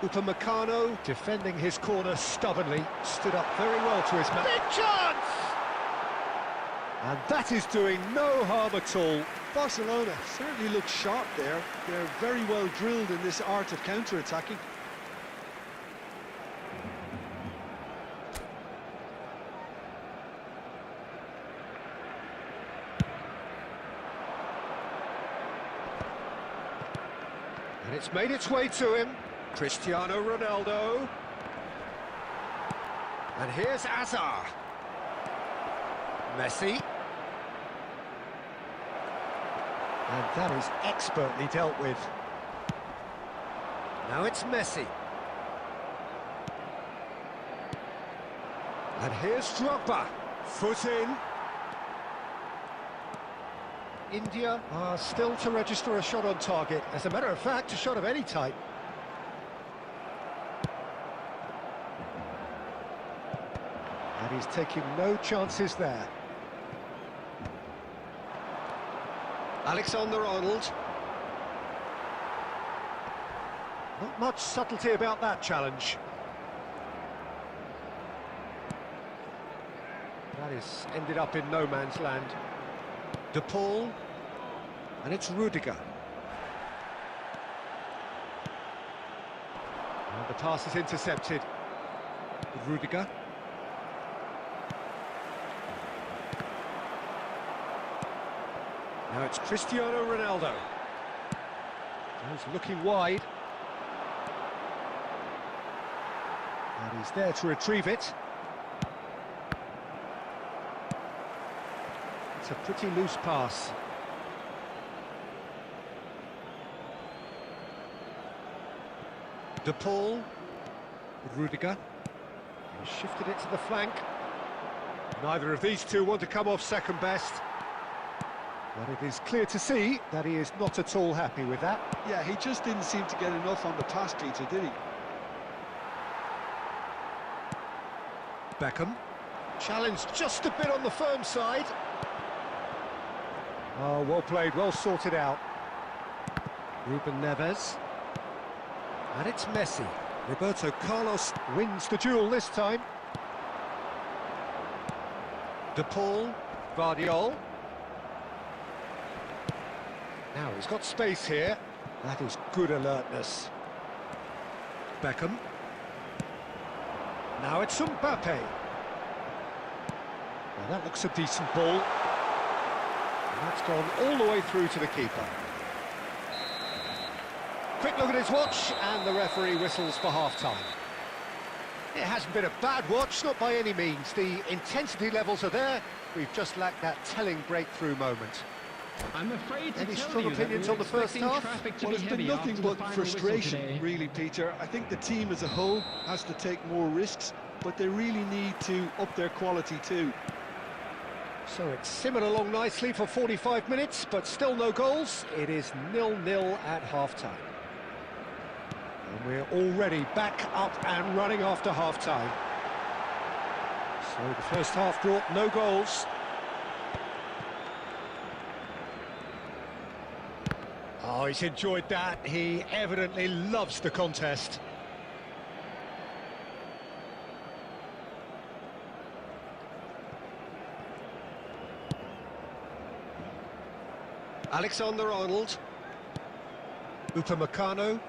Upamecano, defending his corner stubbornly, stood up very well to his man. Big chance! And that is doing no harm at all.
Barcelona certainly look sharp there. They're very well drilled in this art of counter-attacking.
And it's made its way to him. Cristiano Ronaldo. And here's Azar. Messi. And that is expertly dealt with. Now it's Messi. And here's Drogba. Foot in. India are still to register a shot on target. As a matter of fact, a shot of any type. And he's taking no chances there. Alexander-Arnold. Not much subtlety about that challenge. That is ended up in no man's land. De Paul, and it's Rudiger. And the pass is intercepted. Rudiger. Now it's Cristiano Ronaldo. He's looking wide. And he's there to retrieve it. It's a pretty loose pass. De Paul. Rudiger. He shifted it to the flank. Neither of these two want to come off second best. But it is clear to see that he is not at all happy with that.
Yeah, he just didn't seem to get enough on the pass, Peter, did he?
Beckham. Challenged just a bit on the firm side. Oh, well played, well sorted out. Ruben Neves. And it's Messi. Roberto Carlos wins the duel this time. De Paul. Guardiola. Now he's got space here. That is good alertness. Beckham. Now it's Mbappe. Now that looks a decent ball. And that's gone all the way through to the keeper. Quick look at his watch, and the referee whistles for half-time. It hasn't been a bad watch, not by any means. The intensity levels are there. We've just lacked that telling breakthrough moment.
I'm afraid to
Any
tell
strong
you that
opinions
we're
on the first
expecting
half?
traffic to
Well,
be
it's been
heavy
nothing
after the
but
final whistle
frustration,
today.
really, Peter. I think the team as a whole has to take more risks, but they really need to up their quality too.
So it's simmered along nicely for 45 minutes, but still no goals. It is 0-0 at half-time. And we're already back up and running after half-time. So the first half brought no goals. Oh, he's enjoyed that. He evidently loves the contest. Alexander-Arnold. Upamecano.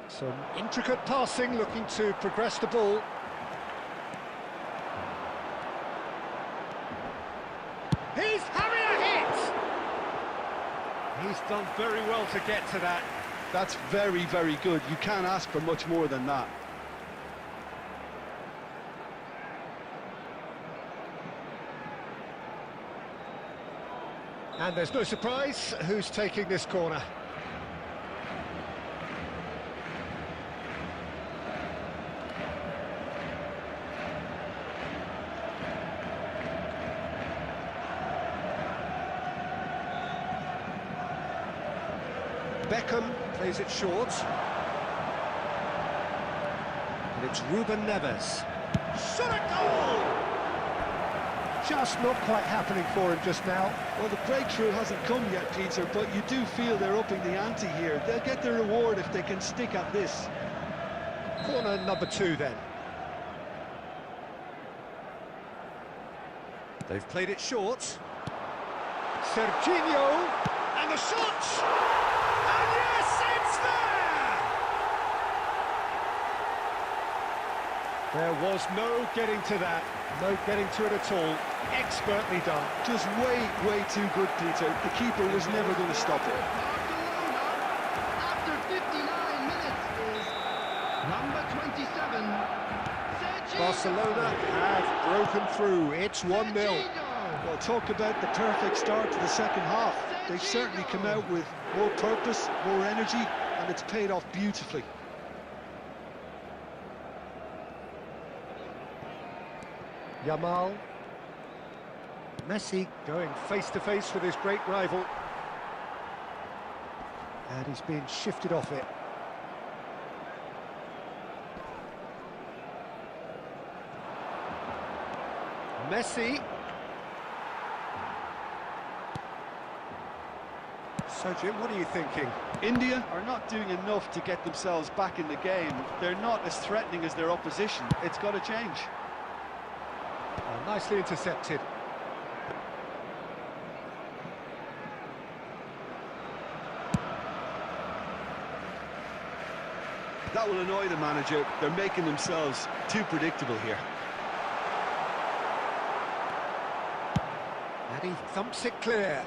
Some intricate passing, looking to progress the ball. He's having a hit! He's done very well to get to that.
That's very, very good. You can't ask for much more than that.
And there's no surprise who's taking this corner. Beckham plays it short. And it's Ruben Neves. Shot a goal! Just not quite happening for him just now.
Well, the breakthrough hasn't come yet, Peter, but you do feel they're upping the ante here. They'll get their reward if they can stick at this.
Corner number 2 then. They've played it short. Serginho, and the shot! And yes, it's there! There was no getting to that, no getting to it at all. Expertly done.
Just way, way too good, Peter. The keeper was never going to stop it.
After 59 minutes is number 27, Serginho.
Barcelona have broken through. It's 1-0.
Well, talk about the perfect start to the second half. They've certainly come out with more purpose, more energy, and it's paid off beautifully.
Yamal. Messi going face-to-face with his great rival. And he's being shifted off it. Messi. So, Jim, what are you thinking?
India are not doing enough to get themselves back in the game. They're not as threatening as their opposition. It's got to change.
Oh, nicely intercepted.
That will annoy the manager. They're making themselves too predictable here.
And he thumps it clear.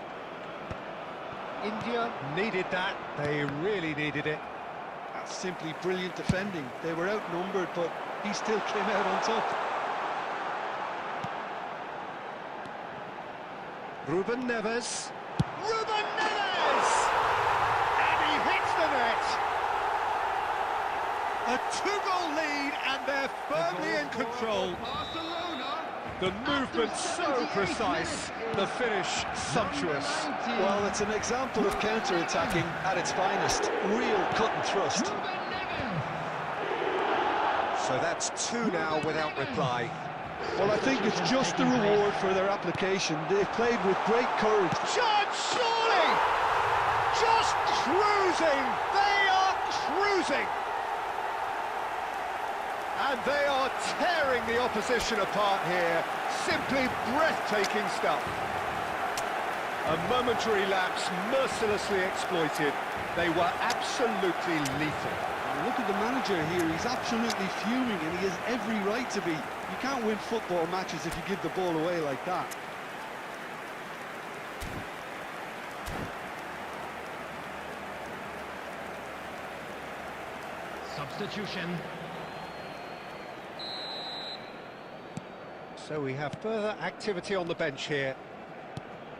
India needed that. They really needed it.
That's simply brilliant defending. They were outnumbered, but he still came out on top.
Ruben Neves. Ruben Neves! And he hits the net! A 2-goal lead, and they're firmly in control.
Barcelona.
The movement's so precise. The finish, sumptuous.
Number 19.
Well, it's an example of counter-attacking at its finest. Real cut and thrust.
Number 11.
So that's two now without reply.
Well, I think it's just the reward for their application. They've played with great courage.
Chance, surely! Just cruising! They are cruising! And they are tearing the opposition apart here. Simply breathtaking stuff. A momentary lapse mercilessly exploited. They were absolutely lethal.
And look at the manager here. He's absolutely fuming, and he has every right to be. You can't win football matches if you give the ball away like that.
Substitution.
So we have further activity on the bench here.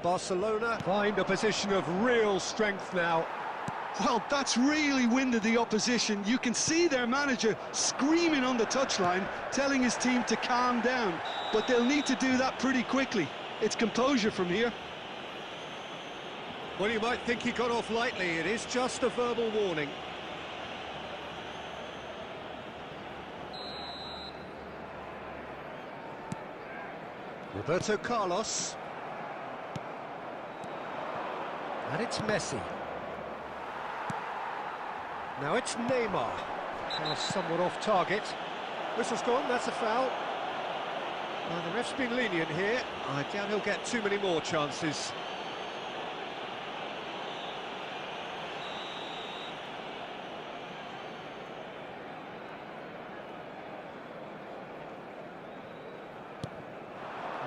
Barcelona find a position of real strength now.
Well, that's really winded the opposition. You can see their manager screaming on the touchline, telling his team to calm down. But they'll need to do that pretty quickly. It's composure from here.
Well, you might think he got off lightly. It is just a verbal warning. Roberto Carlos. And it's Messi. Now it's Neymar. Somewhat off target. Whistle's gone, that's a foul. Well, the ref's been lenient here. I doubt he'll get too many more chances.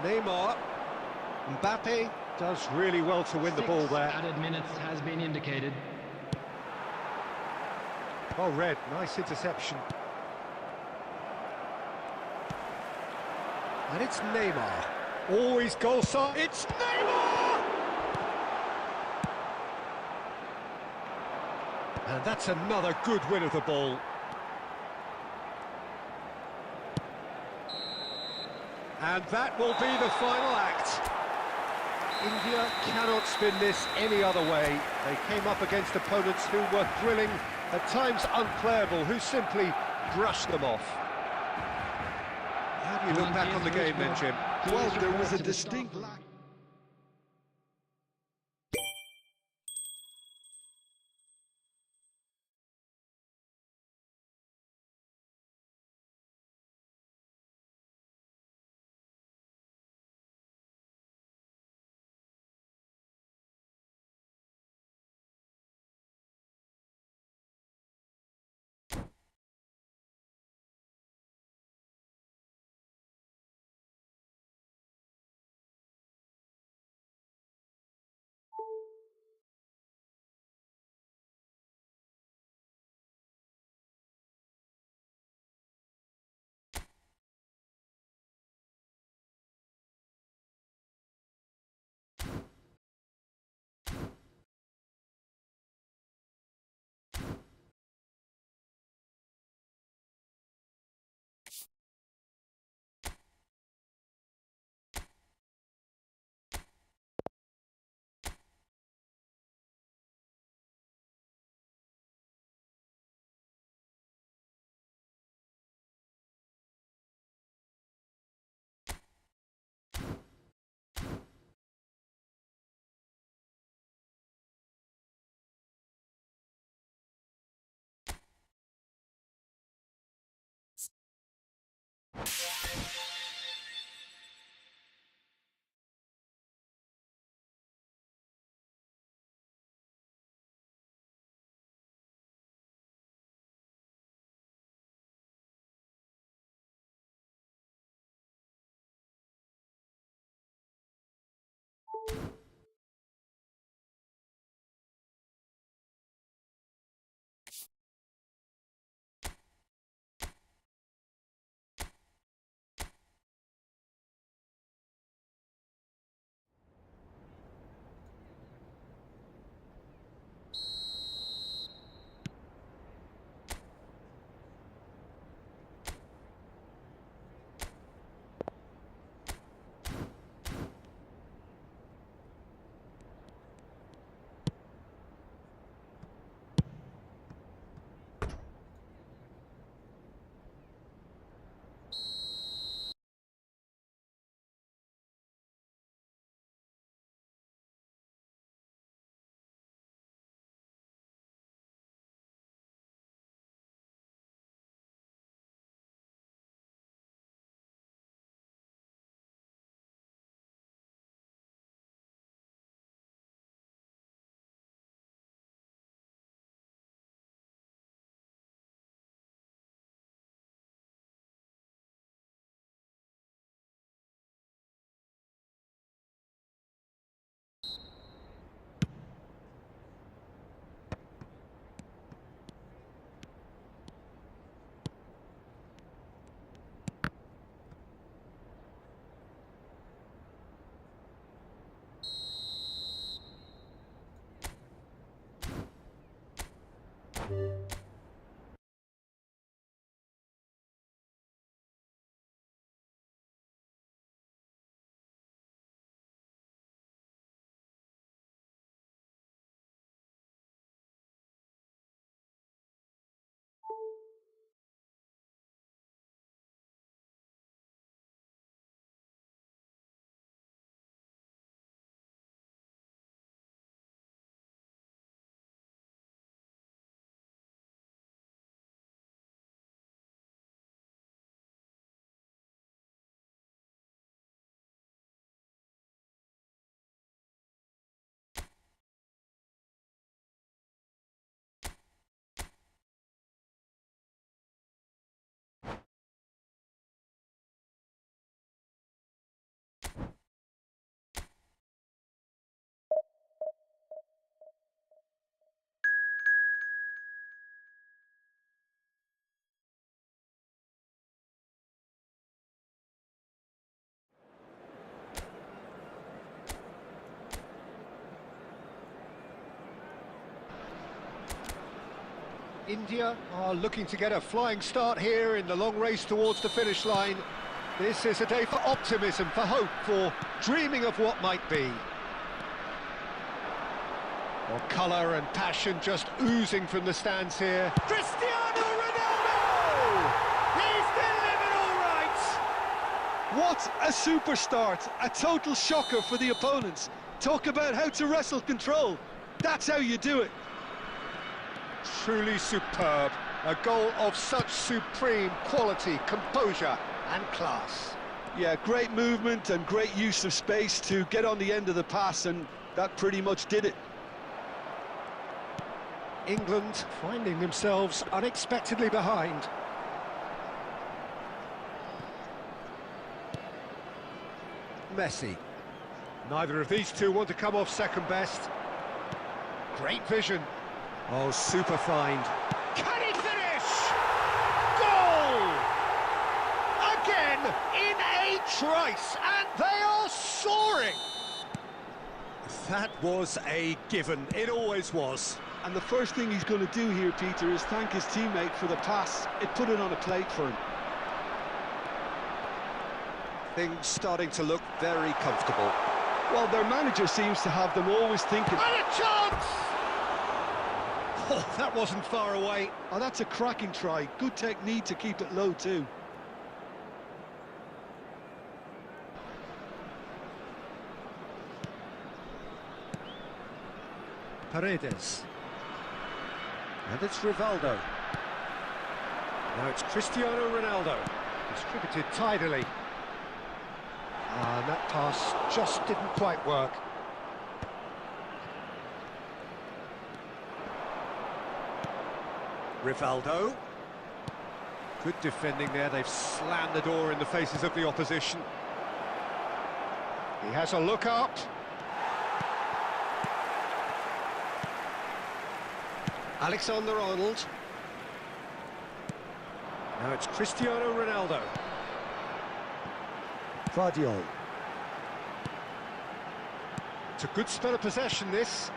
Neymar. Mbappe does really well to win the ball there.
Added minutes has been indicated.
Oh, Red, nice interception. And it's Neymar. Always goal side. It's Neymar! And that's another good win of the ball. And that will be the final act. India cannot spin this any other way. They came up against opponents who were thrilling, at times unplayable, who simply brushed them off. How do you look back on the game then, Jim?
Well, there was a distinct lack.
India are looking to get a flying start here in the long race towards the finish line. This is a day for optimism, for hope, for dreaming of what might be. More colour and passion just oozing from the stands here. Cristiano Ronaldo! He's delivered all right!
What a super start! A total shocker for the opponents. Talk about how to wrestle control. That's how you do it.
Truly superb. A goal of such supreme quality, composure and class.
Yeah, great movement and great use of space to get on the end of the pass, and that pretty much did it.
England finding themselves unexpectedly behind. Messi. Neither of these two want to come off second best. Great vision. Oh, super find. Can he finish? Goal! Again in a trice, and they are soaring. That was a given. It always was.
And the first thing he's going to do here, Peter, is thank his teammate for the pass. It put it on a plate for him.
Things starting to look very comfortable.
Well, their manager seems to have them always thinking.
And a chance! Oh, that wasn't far away.
Oh, that's a cracking try. Good technique to keep it low, too.
Paredes. And it's Rivaldo. Now it's Cristiano Ronaldo. Distributed tidily. And that pass just didn't quite work. Rivaldo. Good defending there. They've slammed the door in the faces of the opposition. He has a look up. Alexander-Arnold. Now it's Cristiano Ronaldo. Guardiola. It's a good spell of possession, this.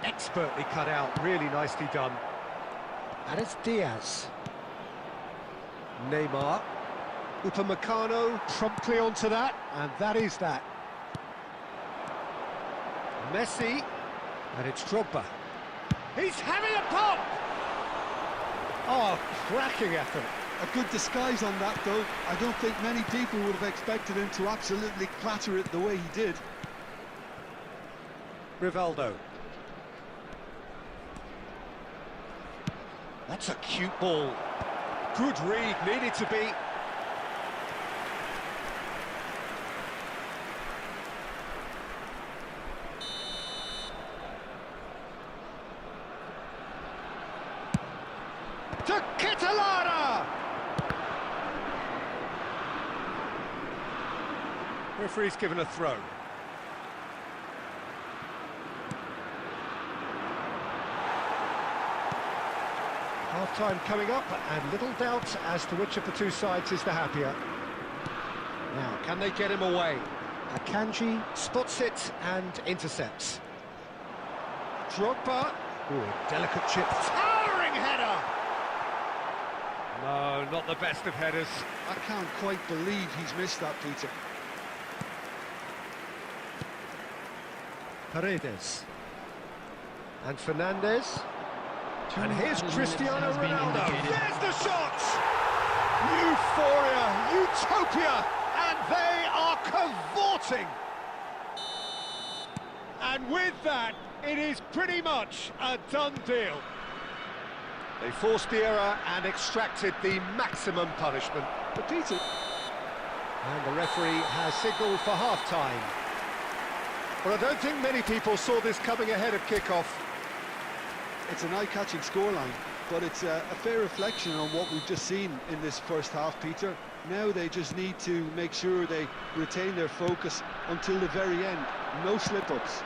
Expertly cut out, really nicely done. And it's Diaz. Neymar. Upamecano promptly onto that, and that is that. Messi. And it's Drogba. He's having a pop! Oh, cracking effort.
A good disguise on that, though. I don't think many people would have expected him to absolutely clatter it the way he did.
Rivaldo. That's a cute ball. Good read, needed to be. To Catalana! Referee's given a throw. Half-time coming up, and little doubt as to which of the two sides is the happier. Now, can they get him away? Akanji spots it and intercepts. Drogba, Ooh, delicate chip. Towering header! No, not the best of headers.
I can't quite believe he's missed that, Peter.
Paredes. And Fernandez. And here's
2
Cristiano
minutes has been
Ronaldo.
indicated.
There's the shot! Euphoria, utopia, and they are cavorting. And with that, it is pretty much a done deal. They forced the error and extracted the maximum punishment.
But Peter...
And the referee has signalled for half-time. Well, I don't think many people saw this coming ahead of kick-off.
It's an eye-catching scoreline, but it's a fair reflection on what we've just seen in this first half, Peter. Now they just need to make sure they retain their focus until the very end. No slip-ups.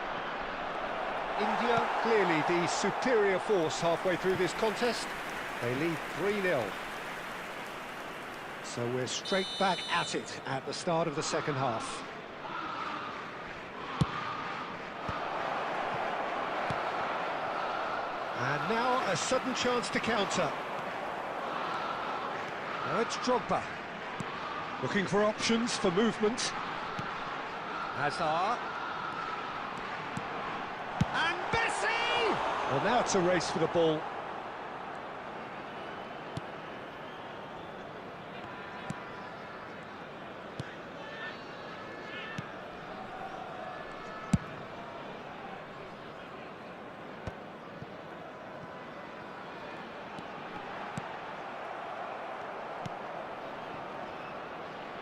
India, clearly the superior force halfway through this contest. They lead 3-0. So we're straight back at it at the start of the second half. And now a sudden chance to counter. Now it's Drogba. Looking for options for movement. Hazard. And Messi! Well, now it's a race for the ball.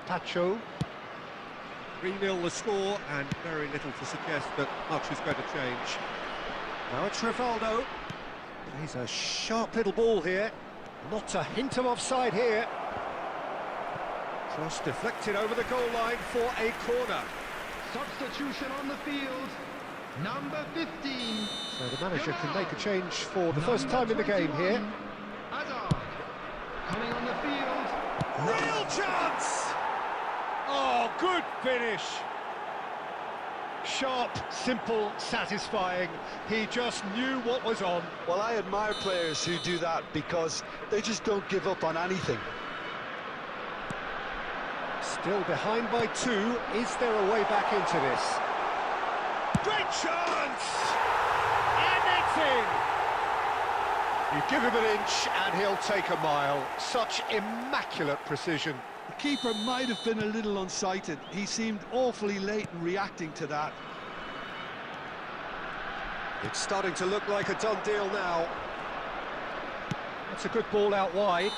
Pacho. 3-0 the score, and very little to suggest that much is going to change. Now it's Rivaldo. He's a sharp little ball here. Not a hint of offside here. Cross deflected over the goal line for a corner.
Substitution on the field. Number 15.
So the manager can make a change for the first time in the game here.
Hazard. Coming on the field.
Real chance! Oh, good finish. Sharp, simple, satisfying. He just knew what was on.
Well, I admire players who do that because they just don't give up on anything.
Still behind by 2. Is there a way back into this? Great chance! And it's in! You give him an inch and he'll take a mile. Such immaculate precision.
The keeper might have been a little unsighted. He seemed awfully late in reacting to that.
It's starting to look like a done deal now. That's a good ball out wide.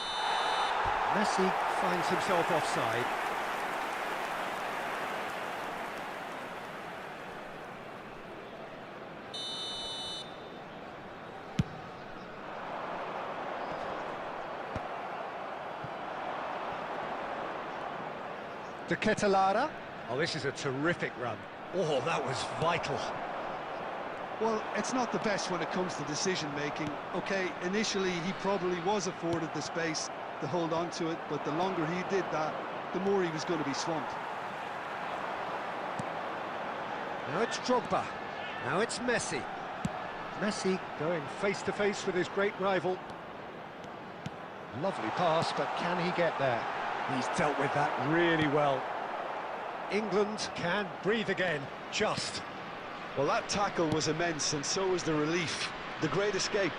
Messi finds himself offside. De Ketelada. Oh, this is a terrific run. Oh, that was vital.
Well, it's not the best when it comes to decision-making. OK, initially he probably was afforded the space to hold on to it, but the longer he did that, the more he was going to be swamped.
Now it's Drogba. Now it's Messi. Messi going face-to-face with his great rival. Lovely pass, but can he get there? He's dealt with that really well. England can breathe again, just.
Well, that tackle was immense, and so was the relief. The great escape.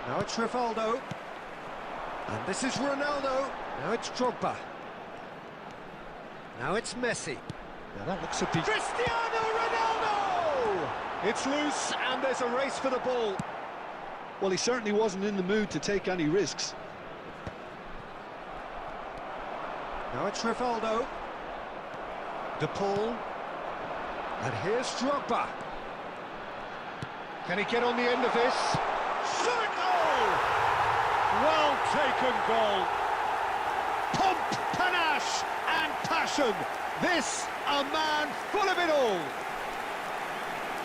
Now it's Rivaldo. And this is Ronaldo. Now it's Drogba. Now it's Messi. Now that looks a bit... Cristiano Ronaldo! It's loose, and there's a race for the ball.
Well, he certainly wasn't in the mood to take any risks.
Now it's Rivaldo. De Paul. And here's Drogba. Can he get on the end of this? Shot it goal! Well taken goal. Pomp, panache and passion. This, a man full of it all.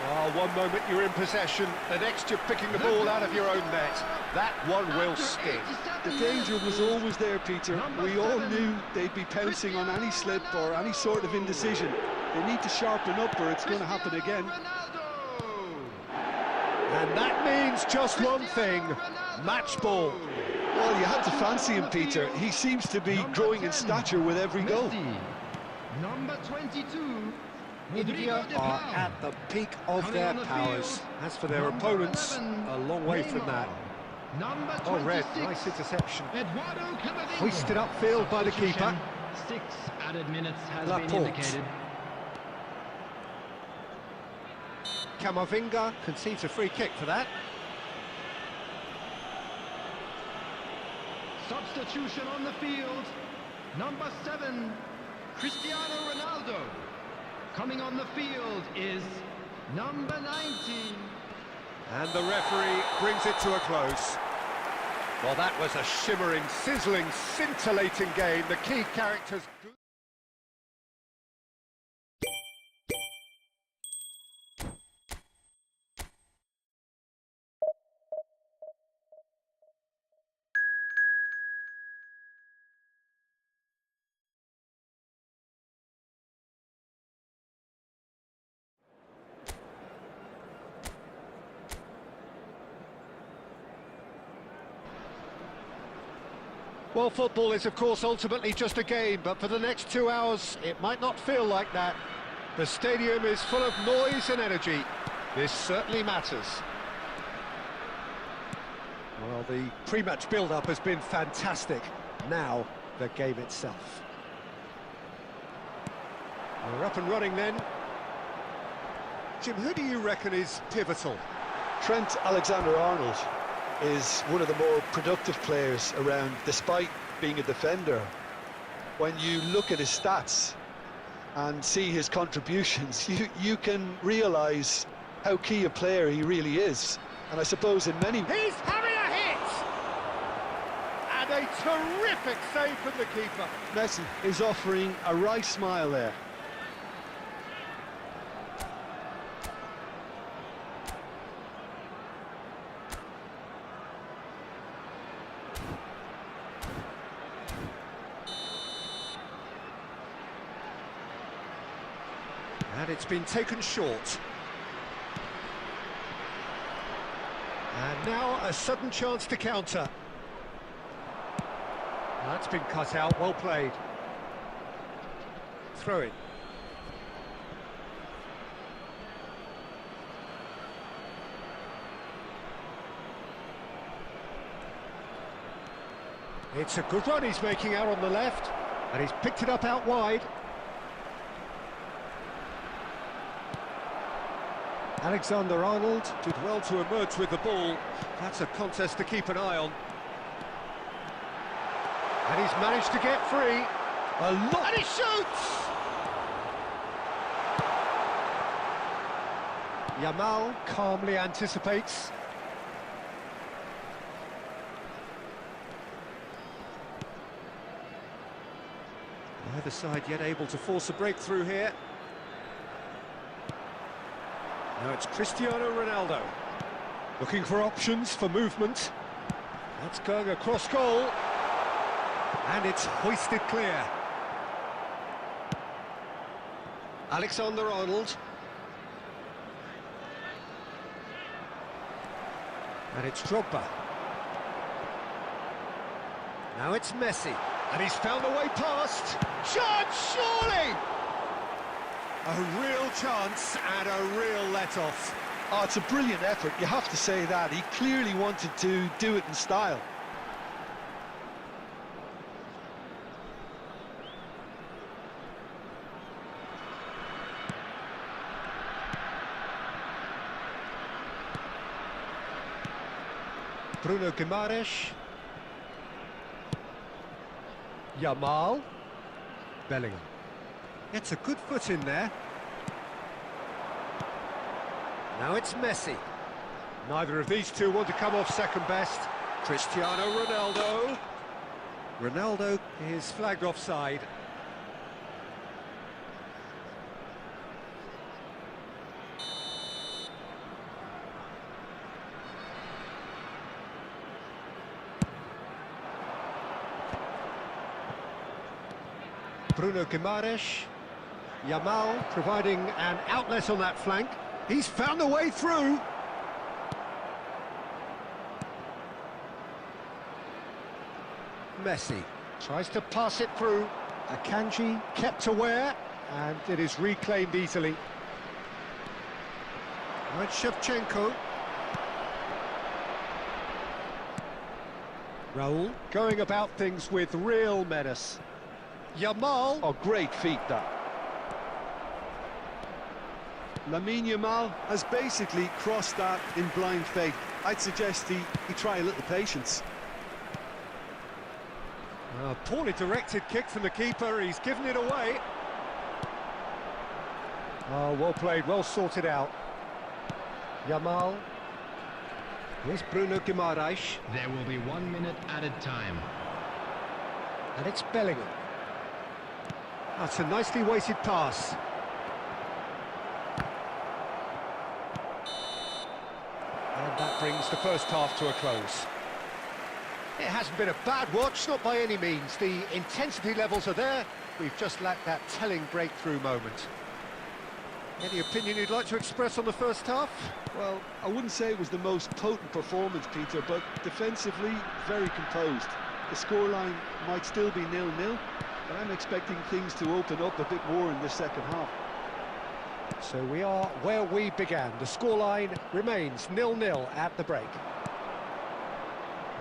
Oh, one moment you're in possession, the next you're picking the ball out of your own net. That one will sting.
The danger was always there, Peter. We all knew they'd be pouncing on any slip or any sort of indecision. They need to sharpen up or it's going to happen again.
And that means just one thing, match ball.
Well, you had to fancy him, Peter. He seems to be growing in stature with every goal.
Number 22.
India are at the peak of their powers. As for their opponents, a long way from that. Oh, Red, nice interception. Hoisted upfield by the keeper.
6 added minutes has
Laporte.
been indicated.
Camavinga conceives a free kick for that.
Substitution on the field. Number 7, Cristiano Ronaldo. Coming on the field is number 19.
And the referee brings it to a close. Well, that was a shimmering, sizzling, scintillating game. The key characters... Well, football is, of course, ultimately just a game, but for the next 2 hours, it might not feel like that. The stadium is full of noise and energy. This certainly matters. Well, the pre-match build-up has been fantastic. Now, the game itself. We're up and running then. Jim, who do you reckon is pivotal?
Trent Alexander-Arnold is one of the more productive players around, despite being a defender. When you look at his stats and see his contributions, you can realise how key a player he really is. And I suppose in many...
He's having a hit! And a terrific save from the keeper.
Messi is offering a right smile there.
And it's been taken short. And now a sudden chance to counter. That's been cut out, well played. Throw it. It's a good run he's making out on the left, and he's picked it up out wide. Alexander-Arnold did well to emerge with the ball. That's a contest to keep an eye on. And he's managed to get free. And he shoots! Yamal calmly anticipates. Neither side yet able to force a breakthrough here. Now it's Cristiano Ronaldo, looking for options for movement. That's going across goal, and it's hoisted clear. Alexander-Arnold. And it's Drogba. Now it's Messi, and he's found a way past. Shot, surely! A real chance and a real let-off.
Oh, it's a brilliant effort, you have to say that. He clearly wanted to do it in style.
Bruno Guimaraes. Yamal. Bellingham. It's a good foot in there. Now it's Messi. Neither of these two want to come off second best. Cristiano Ronaldo. Ronaldo is flagged offside. Bruno Guimaraes. Yamal providing an outlet on that flank. He's found a way through. Messi. Tries to pass it through. Akanji kept aware, and it is reclaimed easily. Right, Shevchenko. Raul going about things with real menace. Yamal.
Oh, great feat, that. Lamine Yamal has basically crossed that in blind faith. I'd suggest he try a little patience.
Poorly directed kick from the keeper, he's given it away. Oh, well played, well sorted out. Yamal. Here's Bruno Guimaraes.
There will be 1 minute added time.
And it's Bellingham. That's a nicely weighted pass. And that brings the first half to a close. It hasn't been a bad watch, not by any means. The intensity levels are there. We've just lacked that telling breakthrough moment. Any opinion you'd like to express on the first half?
Well, I wouldn't say it was the most potent performance, Peter, but defensively, very composed. The scoreline might still be 0-0, but I'm expecting things to open up a bit more in the second half.
So we are where we began. The scoreline remains 0-0 at the break.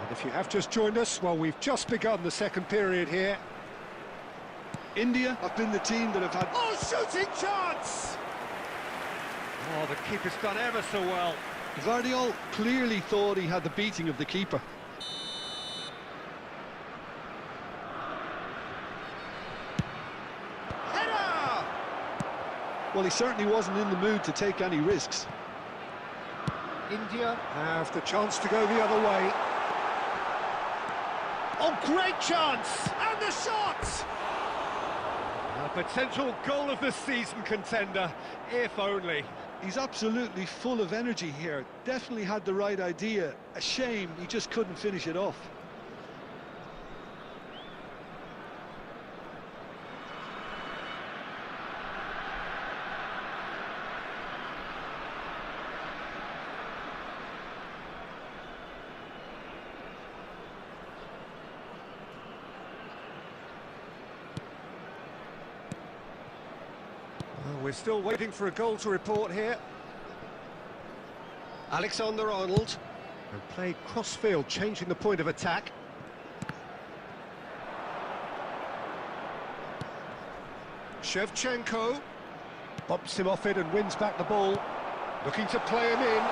And if you have just joined us, well, we've just begun the second period here.
India have been the team that have had...
Oh, shooting chance! Oh, the keeper's done ever so well.
Guardiola clearly thought he had the beating of the keeper.
Header!
Well, he certainly wasn't in the mood to take any risks.
India have the chance to go the other way. Oh, great chance! And the shot! A potential goal of the season contender, if only.
He's absolutely full of energy here. Definitely had the right idea. A shame he just couldn't finish it off.
Well, we're still waiting for a goal to report here. Alexander-Arnold. And played cross-field, changing the point of attack. Shevchenko. Bumps him off it and wins back the ball. Looking to play him in.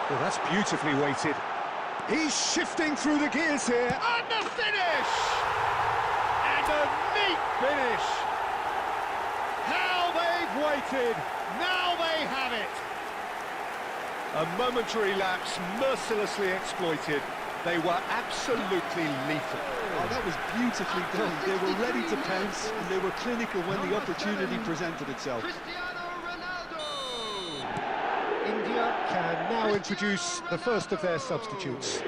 Well, that's beautifully weighted. He's shifting through the gears here. And the finish! And a neat finish! How they've waited! Now they have it! A momentary lapse mercilessly exploited. They were absolutely lethal.
Oh, that was beautifully done. They were ready to pounce, and they were clinical when the opportunity presented itself.
Cristiano Ronaldo!
India can now introduce the first of their substitutes.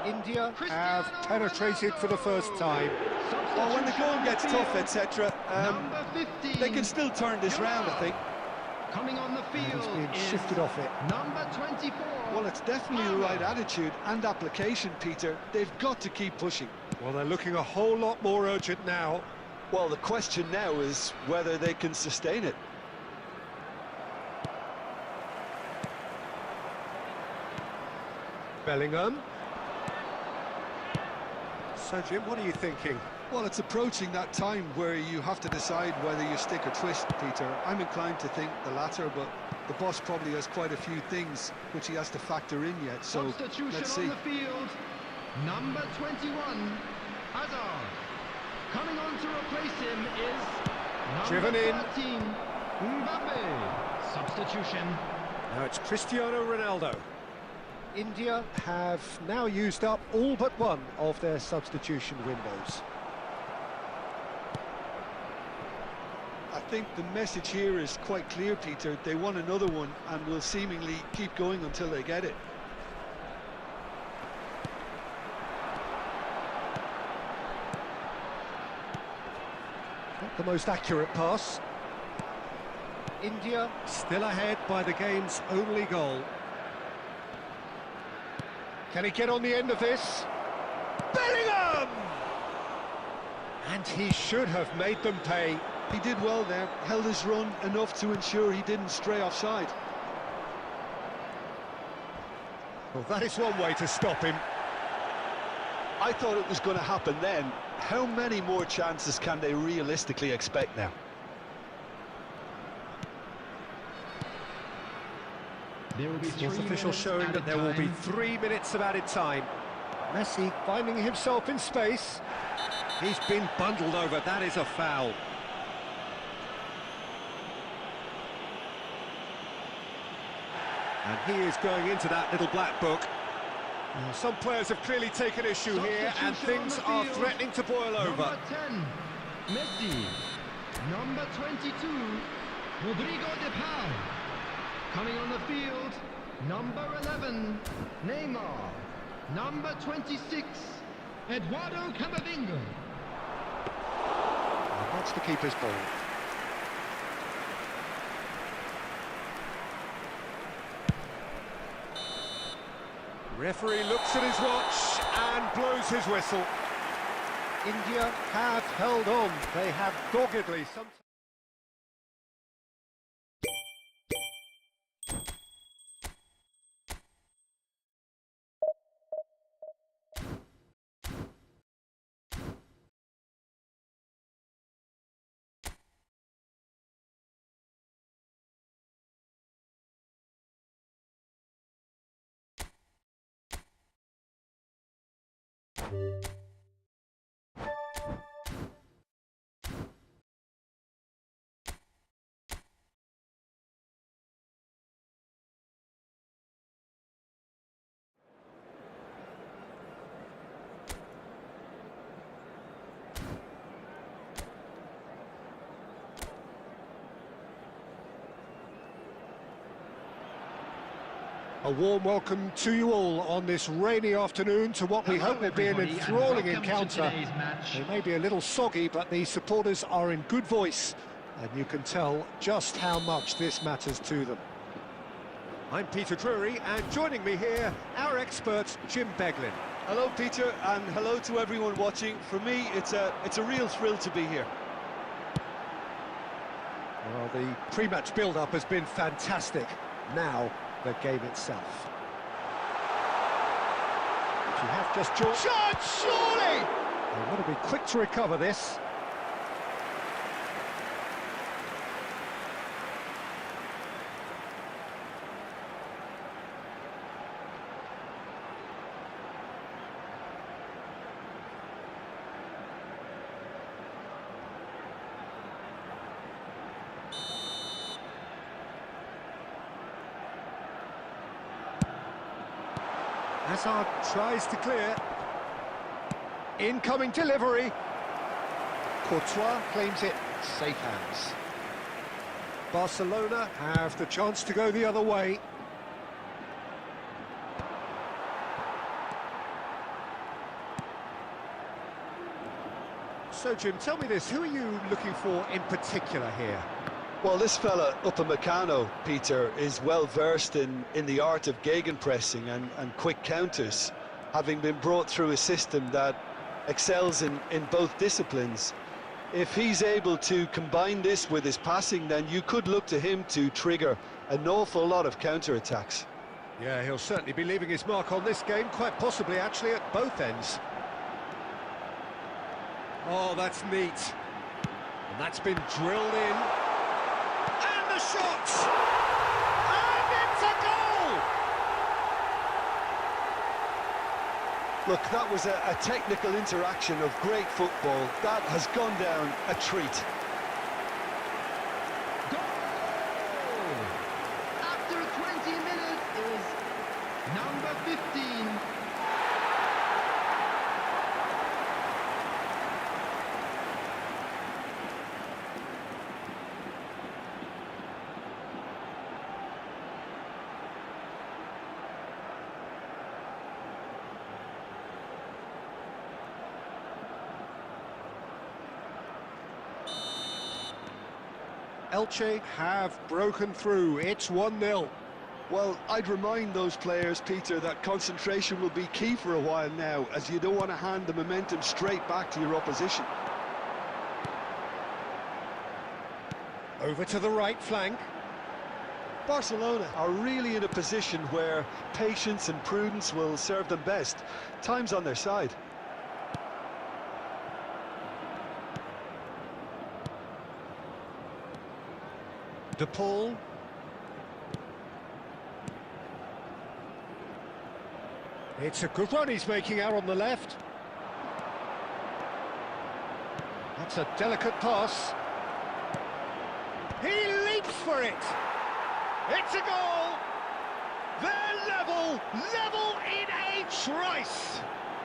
India have penetrated for the first time.
Oh, when the goal gets tough, etc., they can still turn this round, I think.
Coming on the field
He's being
is
shifted off it.
number 24.
Well, it's definitely the right attitude and application, Peter. They've got to keep pushing.
Well, they're looking a whole lot more urgent now.
Well, the question now is whether they can sustain it.
Bellingham. So, Jim, what are you thinking?
Well, it's approaching that time where you have to decide whether you stick or twist, Peter. I'm inclined to think the latter, but the boss probably has quite a few things which he has to factor in yet, so
Substitution
let's see.
on the field, number 21, Hazard. Coming on to replace him is
Driven
number
in.
13, Mbappe. Substitution.
Now it's Cristiano Ronaldo. India have now used up all but one of their substitution windows.
I think the message here is quite clear, Peter. They want another one and will seemingly keep going until they get it.
Not the most accurate pass. India still ahead by the game's only goal. Can he get on the end of this? Bellingham! And he should have made them pay.
He did well there, held his run enough to ensure he didn't stray offside.
Well, that is one way to stop him.
I thought it was going to happen then. How many more chances can they realistically expect now?
There will be
Sports
3
official
minutes
showing
added
that there will be
time.
3 minutes of added time. Messi finding himself in space. He's been bundled over, that is a foul. And he is going into that little black book. Some players have clearly taken issue here, and things are threatening to boil over.
Number 10, Messi. Number 22, Rodrigo de Paul. Coming on the field, number 11, Neymar. Number 26, Eduardo Camavinga.
That's the keeper's ball. Referee looks at his watch and blows his whistle. India have held on. They have doggedly. A warm welcome to you all on this rainy afternoon to what we hope will be an enthralling encounter. They may be a little soggy, but the supporters are in good voice, and you can tell just how much this matters to them. I'm Peter Drury, and joining me here, our expert, Jim Beglin.
Hello, Peter, and hello to everyone watching. For me, it's a real thrill to be here.
Well, the pre-match build-up has been fantastic. Now, the game itself. You have just joined. Shot, surely! They want to be quick to recover this. Hazard tries to clear. Incoming delivery. Courtois claims it. Safe hands. Barcelona have the chance to go the other way. So, Jim, tell me this. Who are you looking for in particular here?
Well, this fella, Upamecano, Peter, is well versed in the art of gegenpressing and quick counters, having been brought through a system that excels in both disciplines. If he's able to combine this with his passing, then you could look to him to trigger an awful lot of counter-attacks.
Yeah, he'll certainly be leaving his mark on this game, quite possibly actually at both ends. Oh, that's neat. And that's been drilled in. And the shot! And it's a goal!
Look, that was a technical interaction of great football. That has gone down a treat.
Goal! After 20 minutes is number 15.
Elche have broken through. It's 1-0.
Well, I'd remind those players, Peter, that concentration will be key for a while now, as you don't want to hand the momentum straight back to your opposition.
Over to the right flank.
Barcelona are really in a position where patience and prudence will serve them best. Time's on their side.
De Paul. It's a good run he's making out on the left. That's a delicate pass. He leaps for it. It's a goal. They're level in a trice.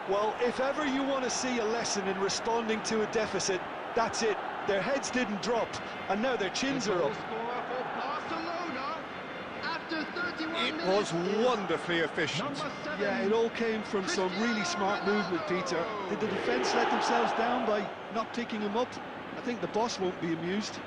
Well, if ever you want to see a lesson in responding to a deficit, that's it. Their heads didn't drop, and now their chins are up.
Scorer for Barcelona after 31
It
minutes
was
is
wonderfully efficient.
number 7.
Yeah, it all came from some really smart movement, Peter. Did the defence let themselves down by not picking him up? I think the boss won't be amused.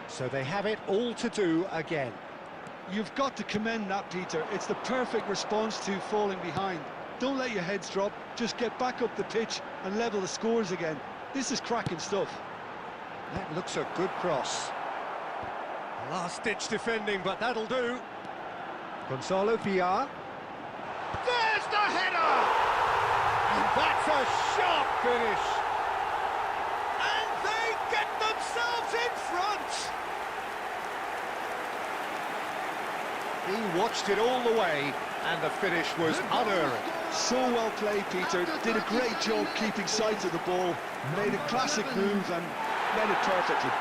So they have it all to do again.
You've got to commend that, Peter. It's the perfect response to falling behind. Don't let your heads drop, just get back up the pitch and level the scores again. This is cracking stuff.
That looks a good cross. Last-ditch defending, but that'll do. Gonzalo Villar. There's the header! And that's a sharp finish. And they get themselves in front. He watched it all the way, and the finish was unerring.
So well played, Peter. Did a great job keeping sight of the ball. Made a classic move and read it perfectly.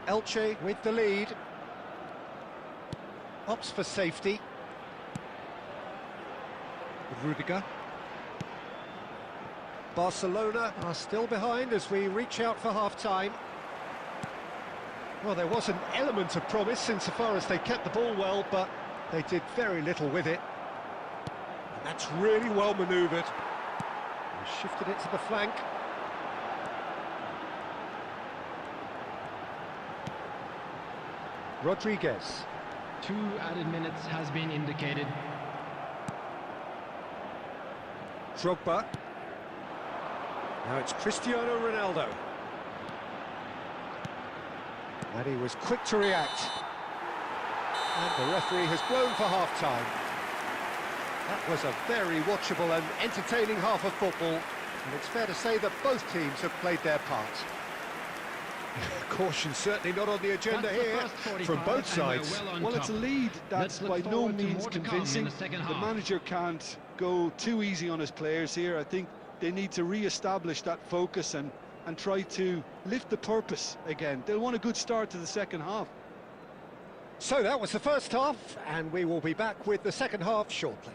Elche with the lead. Opts for safety. Rudiger. Barcelona are still behind as we reach out for half-time. Well, there was an element of promise insofar as they kept the ball well, but they did very little with it. And that's really well manoeuvred. They shifted it to the flank. Rodriguez.
2 added minutes has been indicated.
Drogba. Now it's Cristiano Ronaldo. And he was quick to react. And the referee has blown for half-time. That was a very watchable and entertaining half of football. And it's fair to say that both teams have played their part. Caution certainly not on the agenda here from both sides.
Well, it's a lead that's by no means convincing. The manager can't go too easy on his players here. I think they need to re-establish that focus and try to lift the purpose again. They'll want a good start to the second half.
So that was the first half, and we will be back with the second half shortly.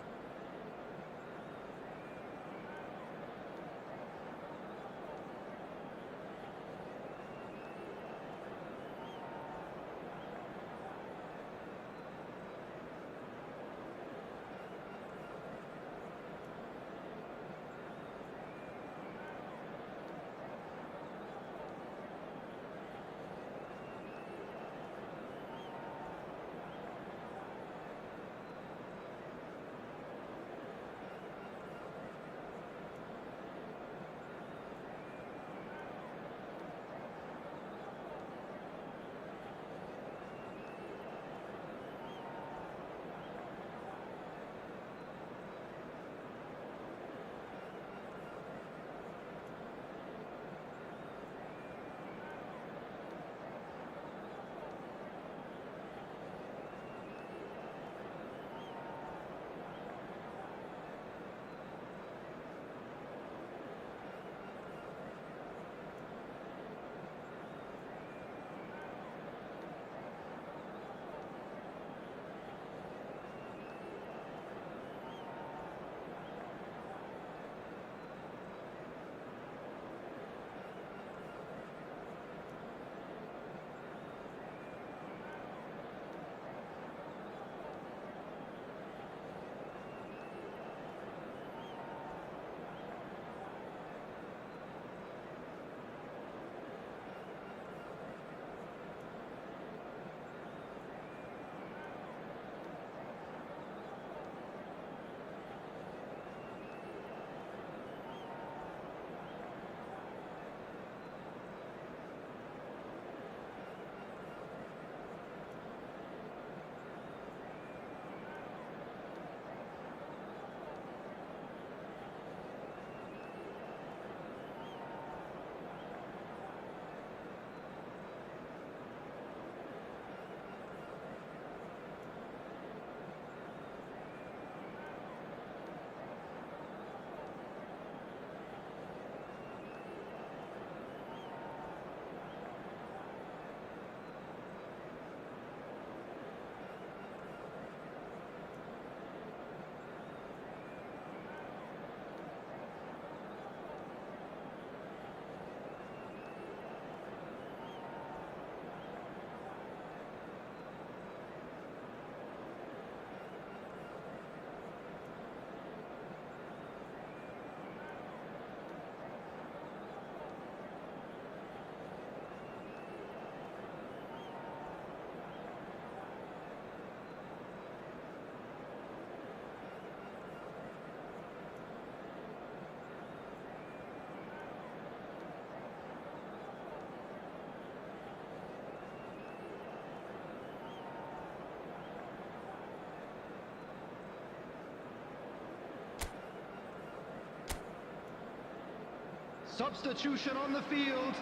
Substitution on the field.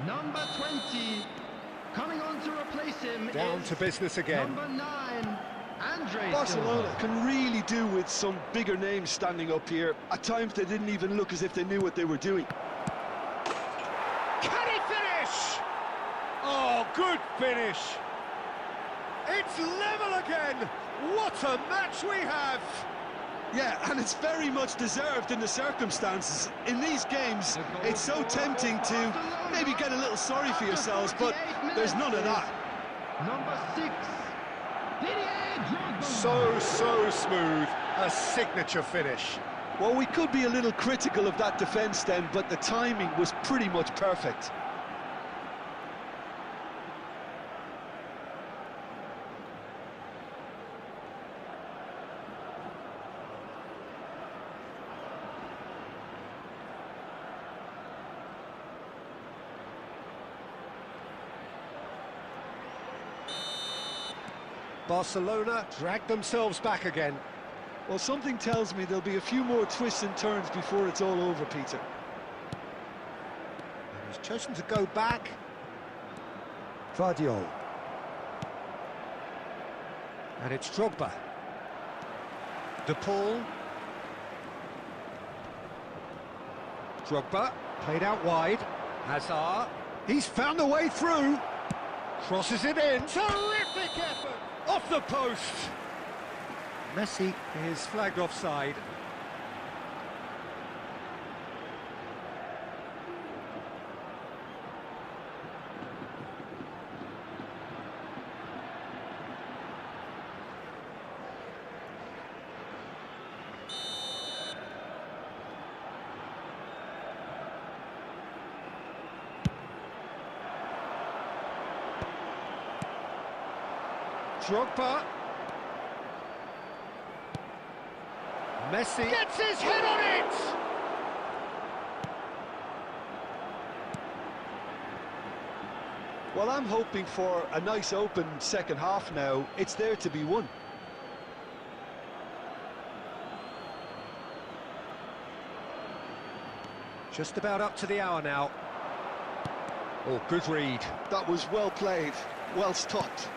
Number 20. Coming on to replace him
Down
is
to business again.
number 9, Andre
Barcelona
Silva.
can really do with some bigger names standing up here. At times they didn't even look as if they knew what they were doing.
Can he finish? Oh, good finish. It's level again. What a match we have.
Yeah, and it's very much deserved in the circumstances. In these games, it's so tempting to maybe get a little sorry for yourselves, but there's none of that.
Number 6, Didier Drogba.
So smooth. A signature finish.
Well, we could be a little critical of that defence then, but the timing was pretty much perfect.
Barcelona drag themselves back again.
Well, something tells me there'll be a few more twists and turns before it's all over, Peter.
And he's chosen to go back. Vardiol. And it's Drogba. De Paul. Drogba, played out wide. Hazard. He's found a way through. Crosses it in. Terrific effort! Off the post. Messi is flagged offside. Drogba. Messi gets his head on it!
Well, I'm hoping for a nice open second half now. It's there to be won.
Just about up to the hour now. Oh, good read.
That was well played, well stopped.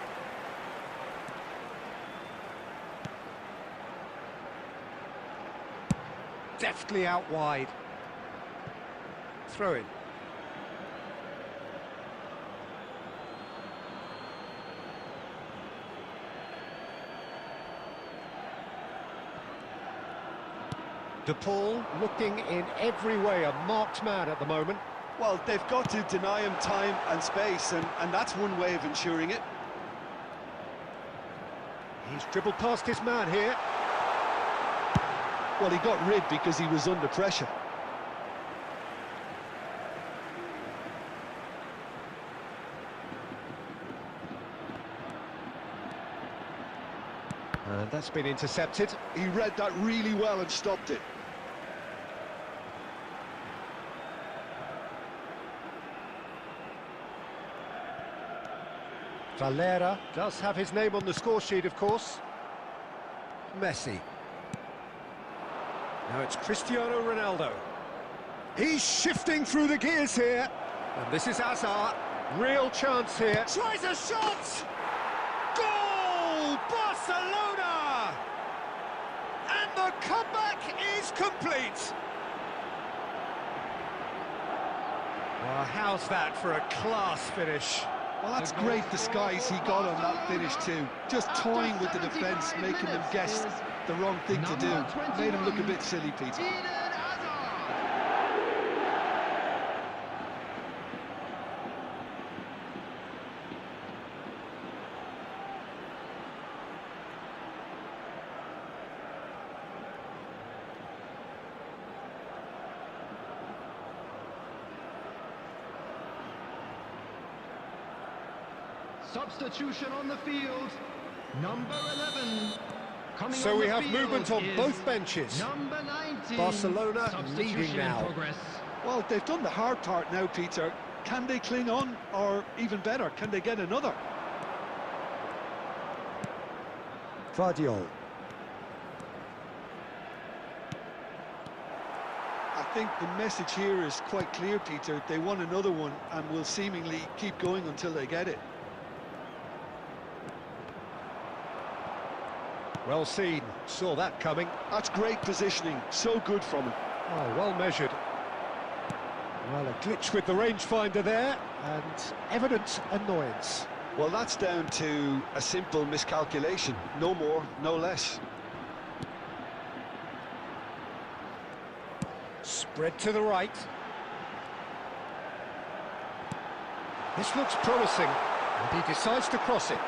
Deftly out wide. Throw in. De Paul looking in every way a marked man at the moment.
Well, they've got to deny him time and space, and that's one way of ensuring it.
He's dribbled past his man here.
Well, he got rid because he was under pressure.
And that's been intercepted.
He read that really well and stopped it.
Valera does have his name on the score sheet, of course. Messi. Now it's Cristiano Ronaldo. He's shifting through the gears here. And this is Hazard. Real chance here. Tries a shot! Goal! Barcelona! And the comeback is complete. Well, how's that for a class finish?
Well, that's great disguise he got on that finish too. Just toying with the defence, making them guess the wrong thing to do. Made him look a bit silly, Peter.
Substitution on the field. Number 11. Coming
So
on
we
the
have
field
movement on
is
both benches.
Number 19.
Barcelona
Substitution
leading now.
in progress.
Well, they've done the hard part now, Peter. Can they cling on, or even better, can they get another?
Vardiol.
I think the message here is quite clear, Peter. They want another one and will seemingly keep going until they get it.
Well seen, saw that coming.
That's great positioning, so good from him.
Oh, well measured. Well, a glitch with the rangefinder there, and evident annoyance.
Well, that's down to a simple miscalculation. No more, no less.
Spread to the right. This looks promising, and he decides to cross it.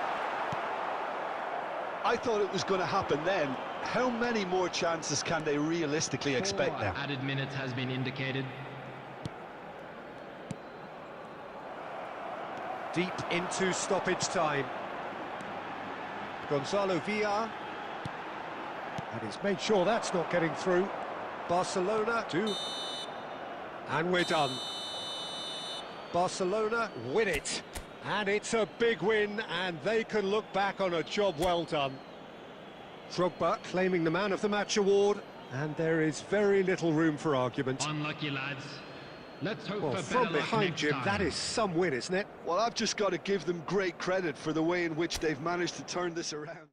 I thought it was going to happen then. How many more chances can they realistically expect now?
Added minutes has been indicated.
Deep into stoppage time. Gonzalo Villar. And he's made sure that's not getting through. Barcelona do. And we're done. Barcelona win it. And it's a big win, and they can look back on a job well done. Drogba claiming the Man of the Match award, and there is very little room for argument.
Unlucky, lads. Let's hope
Well,
for
from
better luck
behind,
next
Jim,
time.
that is some win, isn't it?
Well, I've just got to give them great credit for the way in which they've managed to turn this around.